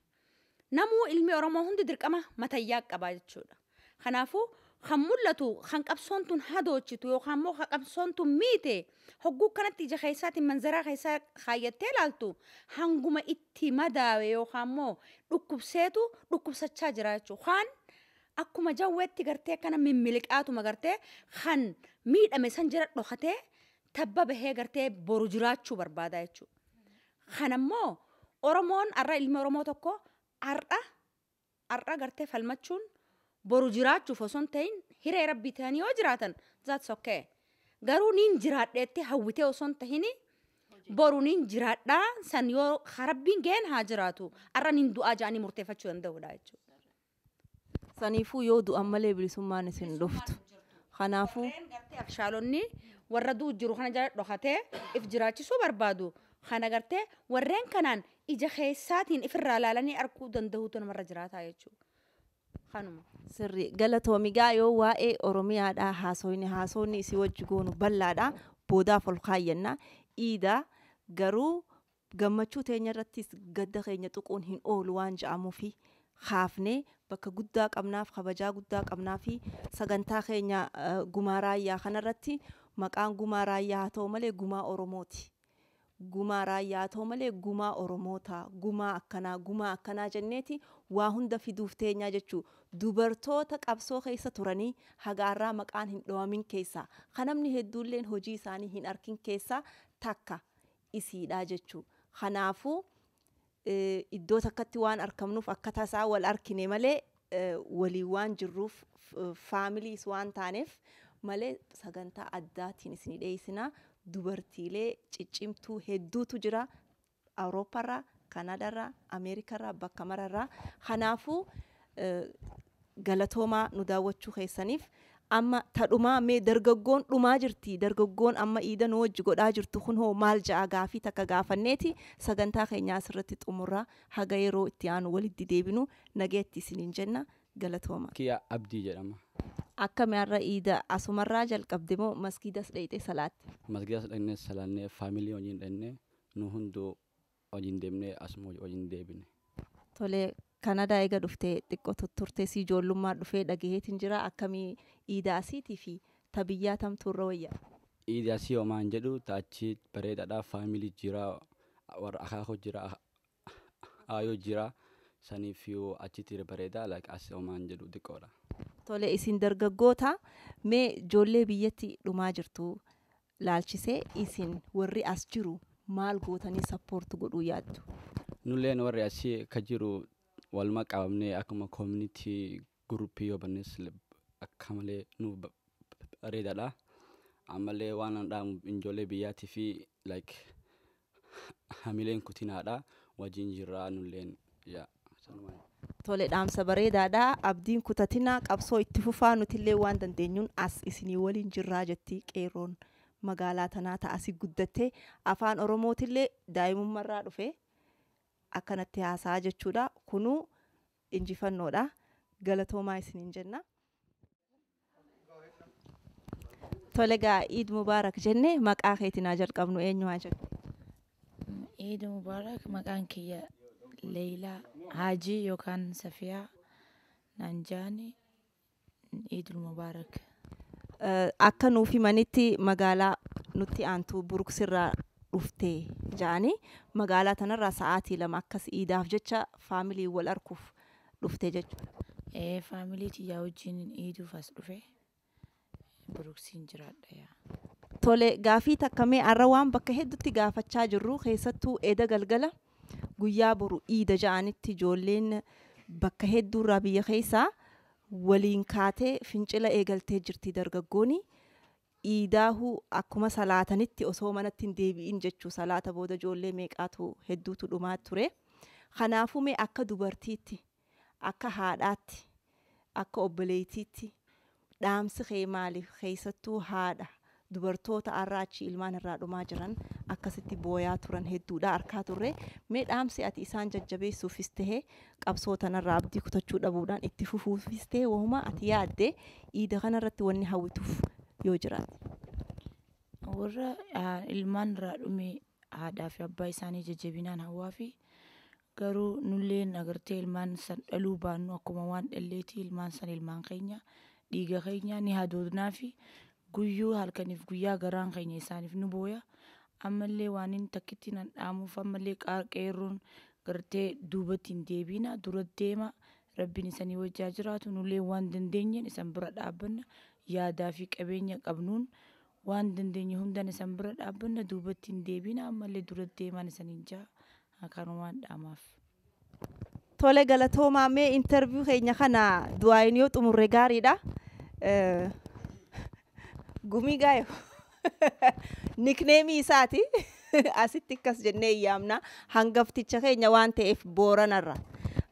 Namuu ilmi Oromoo hundi dirqama matayyaa qabaa jechuudha. Kanaafuu kan mul'atu kan qabsoon tun hadoochitu yookaan immoo kan qabsoon tun miite hogguu kanatti ija keessaatiin manzaraa keessaa kaayyattee ilaaltu hanguma itti madaawe yookaan immoo dhukkubseetu dhukkubsachaa jira jechuudha. Kan akkuma jawweetti gartee akkana mimmiliqaatuma gartee kan miidhame san jira dhokatee tabba bahee gartee boru jiraachuu barbaada jechuudha. Kan ammoo Oromoon arra ilmi Oromoo tokko arra gartee falmachuun boru jiraachuuf osoo hin ta'in hiree rabbii ta'anii yoo jiraatan that's okay. Garuu niin jiraadheetti hawwitee osoo hin ta'in boru niin jiraadhaa san yoo rabbiin ga'een haa jiraatu arra niin du'aa ja'anii murteeffachuu danda'udha jechuudha. Saniifuu yoo du'an malee bilisummaan isin dhuftu. Kanaafuu shaalonni warra du'u jiru kana jala dhokatee if jiraachisuu barbaadu. Kana gartee warreen kanaan ija keessaatiin ifirraa ilaalanii arguu danda'uutu namarra jiraataa jechuudha. Kanuma. Sirri galatoomigaa yoo waa'ee Oromiyaadhaa haasawni isii wajji goonu bal'aadha. Boodaaf ol kaayyanna. Iida garuu gammachuu teenya irrattis gadda keenya tuquun hin oolu waan ja'amuufi haafnee bakka guddaa qabnaaf kabajaa guddaa qabnaa fi sagantaa keenya gumaa raayyaa kanarratti maqaan gumaa raayyaa haa ta'u malee gumaa Oromooti. Gumaa raayyaa ta'u malee gumaa Oromoota gumaa akkanaa jenneeti waa hunda fiduuf teenyaa jechuu dubartoota qabsoo keessa turanii hagaarraa maqaan hin dhawamin keessaa kan namni hedduulleen hojii isaanii hin arkin keessaa takka isiidhaa jechuu. Kanaafuu iddoo takkatti waan argamnuuf akka tasaa wal arkine malee walii waan jirruuf faamiliis waan taaneef malee sagantaa addaatiin isin dhiyeessinaa. Dubartiilee ciccimtuu hedduutu jira Awurooppaarraa, Kanaadaarraa, Ameerikaarraa, bakka mararraa. Kanaafuu galatoomaa nu daawwachuu keessaniif amma tadhumaa mee dargaggoon dhumaa jirti. Dargaggoon amma iida nu wajji godhaa jirtu kun hoo maal ja'a gaafii takka gaafanneeti sagantaa keenyaa asirratti xumurraa haga yeroo itti aanu walitti deebinu nageetti isiniin jenna galatoomaa. Kiyya Abdii jedhama. Akkami har'a iida asumarraa jalqabde moo masgiidas dhayxee salaatti? Masgiidas dhaqnee salaannee faamilii wajjin dhaqnee nu hunduu wajjin deemnee asuma wajjin deebine. Tolee Kanadaa eega dhuftee xiqqoo turtee si ijoollummaa dhufee dhagaheetiin jira akkamii iida asiitii fi tabiyyaa tamtuurra wayyaa? Iida asii homaan jedhu taachi bareedaadhaa faamilii jira warra akaakoo jira aayoo jira saniif yoo achitti bareedaa asii homaan jedhu xiqqoodha. Tole isin dargaggoota mee ijoollee biyyatti dhumaa jirtu laalchisee isin warri as jiru maal gootanii sappoortu godhuu yaaddu? Nulleen warri asii ka jiru waluma qabamnee akkuma community group yoo bannes akka malee nu bareedaadha. Ammallee waan andaamu ijoollee biyyaatii fi hamileen kutinaadha wajjin jirraa nulleen yaa. Tole dhaamsa bareedaadha. Abdiin kutatinaa qabsoo itti fufaa nutillee waan dandeenyuun as isinii waliin jirraa jetti qeerroon magaalaa tanaa ta'asii guddattee afaan Oromootillee daa'imummarraa dhufe akkanatti haasaa jechuudha. Kunuu injifannoodha. Galatoomaa isiniin jenna. Tole gaa Eid Mubaarak jenne maqaa keetinaa jalqabnu eenyu haa jennu? Eid Mubaarak maqaan kiyya Leila Haji yookaan Safiyaa Nanjaani. Eid Mubaarak. Akka nuuf himanitti magaalaa nutti aantu Buruksirraa dhuftee jaanii magaalaa tanarraa sa'aatii 2 akkas iidaaf jecha faamilii wal arkuuf dhuftee jechuudha. Faamilii tiyyaa wajjin iiduuf as dhufe Buruksiin jiraadha yaa. Tole gaafii takkamee arra waan bakka hedduutti gaafachaa jirru keessattuu eeda galgala guyyaa boru iida ja'anitti ijoolleen bakka hedduurraa biyya keessaa waliin kaatee fincila eegaltee jirti dargaggooni. Iidaahu akkuma salaatanitti osoo manatti hin deebi'in jechuu salaata booda ijoollee meeqaatu hedduutu dhumaa ture. Kanaafuu mee akka dubartiitti, akka haadhaatti, akka obboleettiitti dhaamsi kee maaliif keessattuu haadha dubartoota arraachi ilmaan irraa dhumaa jiran akkasitti booyaa turan hedduudha arkaa turre. Mee dhaamsi ati isaan jajjabeessuufis tahee qabsoo tanarraa abdii kutachuu dhabuudhaan itti fufuufis tahee wahuma ati yaadde iida kanarratti wanni hawwituuf yoo jiraate? Warra ilmaan irraa dhume haadhaa fi abbaa isaanii jajjabinaan hawwaa fi garuu nulleen agartee ilmaan san dhaluu baannu akkuma waan dhalleetii ilmaan san ilmaan keenya dhiiga keenya ni hadoodnaa fi guyyuu halkaniif guyyaa garaan keenya isaaniif nu booya. Ammallee waan inni takkitti nan dhaamuuf ammallee qeerroon gartee duubatti hin deebina dura deema rabbiin isanii wajjaa jiraatu nullee waan dandeenyeen isan bira dhaabbanna yaadaa fi qabeenya qabnuun waan dandeenye hundan isan bira dhaabbanna duubatti hin deebina ammallee dura deemaan isaniin jaa akkanumaan dhaamaaf. Tole galatoomaa mee interview keenya kana du'aayin yoo xumurre gaariidha. Gumii gaayo nikneemii isaati asitti akkas jennee yaamna hangafticha keenya waan ta'eef Booranarra.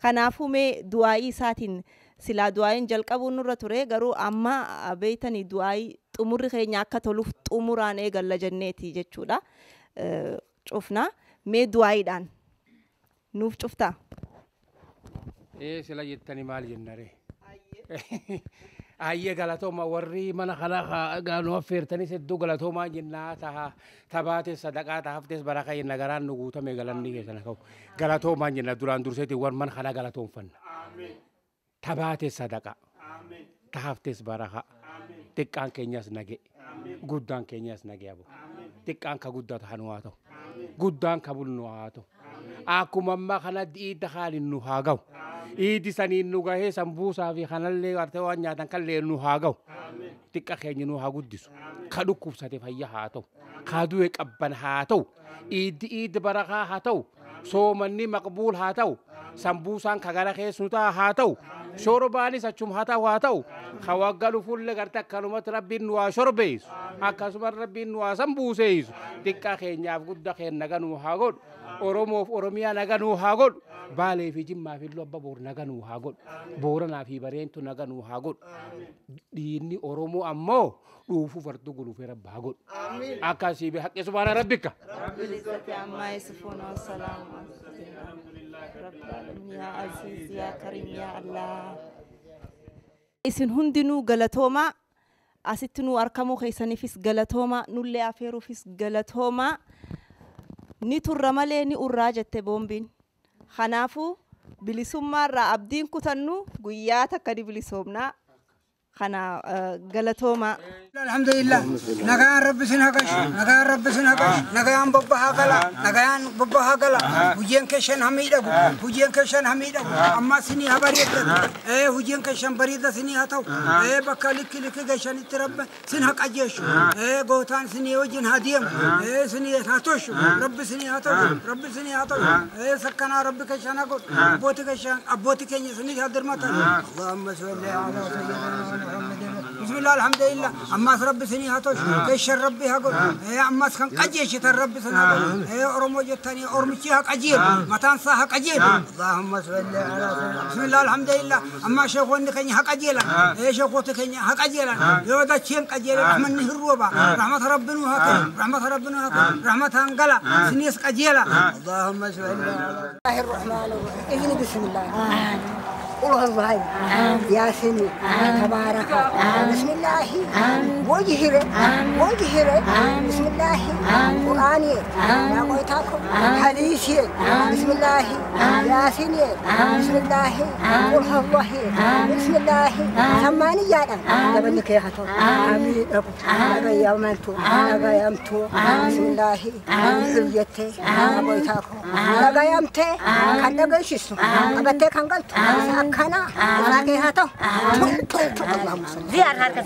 Kanaafuu mee du'aayii isaatiin silaa du'aayin jalqabuun nurra ture garuu amma beeytanii du'aayii xumurri keenya akka toluuf xumuraan eegalla jenneeti jechuudha. Cufna mee du'aayiidhaan nuuf cuftaa? Sila jettanii maal jennare? Ayye galatooma warri mana kana gaanu affeertanii hedduu galatoomaa jennaa tabaate sadaqaa taaftes barakaa jenna garaan nu guutame galanni keessan ka'u galatoomaa jenna duraan durseeti war mana kana galatoomfanna. Tabaate sadaqaa taaftes barakaa xiqqaan keenyas nage guddaan keenyas nage abu xiqqaan ka guddatu hanu haa ta'u guddaan ka bulnu haa ta'u akkuma amma kana diida haalin nu haa ga'u. Iidi saniin nu gahee sambuusaa fi kanallee wartee waan nyaatan kallee nu haa ga'u. Xiqqa keenya nu haa guddisu. Ka dhukkubsate fayya haa ta'u. Ka du'e qabban haa ta'u. Iidi barakaa haa ta'u. Soomanni maqbuul haa ta'u. Sambuusaan ka gara keessu ta'a haa ta'u. Shorbaanis achum haa ta'u. Ka waggalu fulle garte akkanumatti rabbiin nu haa shorbeessu. Akkasuma rabbiin nu haa sambuuseessu. Xiqqa keenyaaf guddaa keenya naga nu haa godhu. Oromoof Oromiyaa naga nu haa godhu. Baalee fi Jimmaa fi Lobba Boor naga nu haa godhu. Booranaa fi Bareentu naga nu haa godhu. Diinni Oromoo ammoo dhuufuu fardu guluufee rabba haa godhu. Akkasii bi haqqi subhaana rabbika. Bilizati amma yasifuun wasalaamu rabbil yaa aziz yaa karim yaa Allah. Isin hundinuu galatoomaa asitti nu argamuu keessaniifis galatoomaa nullee afeeruufis galatoomaa. Ni turra malee ni urraa jette boombiin. Kanaafuu bilisummaarraa abdiin kutannu guyyaa takka ni bilisoomnaa. Kana galatooma. Alhamdulillah. Nagaan Rabbi sin haqash. Nagaan Rabbi sin haqash. Nagaan babba haqala. Nagaan babba haqala. Hujien keshan hamiidhagu. Hujien keshan hamiidhagu. Amma sini habariyadda. Hujien keshan barida sini hatau. Bakka likki keshan itti rabbe sin haqajeeshu. Gootaan sini wajjin hadiyam. Sini hatoshu. Rabbi sini hatau. Rabbi sini hatau. Sakkana Rabbi keshan haqot. Abbooti keenya sini hadirmatan. Allahumma salli ala sayyidina بسم الله الحمد لله أما رب سني هاتوش كيش ربي هقول أما كان قجيش الرب سني أرمو جتني أرمشي هك أجيل متان صح هك أجيل اللهم صل على بسم الله الحمد لله أما شيخوني كني هك أجيلا شيخوتي كني هك أجيلا يودا شين أجيلا رحمة الروبا رحمة ربنا هك رحمة ربنا هك رحمة أنقلا سنيس أجيلا اللهم صل على الله الرحمن الرحيم بسم الله قل الله يا سني تبارك بسم الله وجهره بسم الله قرآني يا قويتاكم حديثي بسم الله يا سني بسم الله قل الله بسم الله سماني يا لك يا هاتو آمين أبو لك يا منتو لك يا متو بسم الله حجتي يا قويتاكم لك يا متي كان لك يشيسو أبتي كان قلت كنا راكي هاتو اللهم صل زيار هركز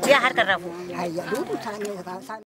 زيار هركز رافو هيا دودو ثاني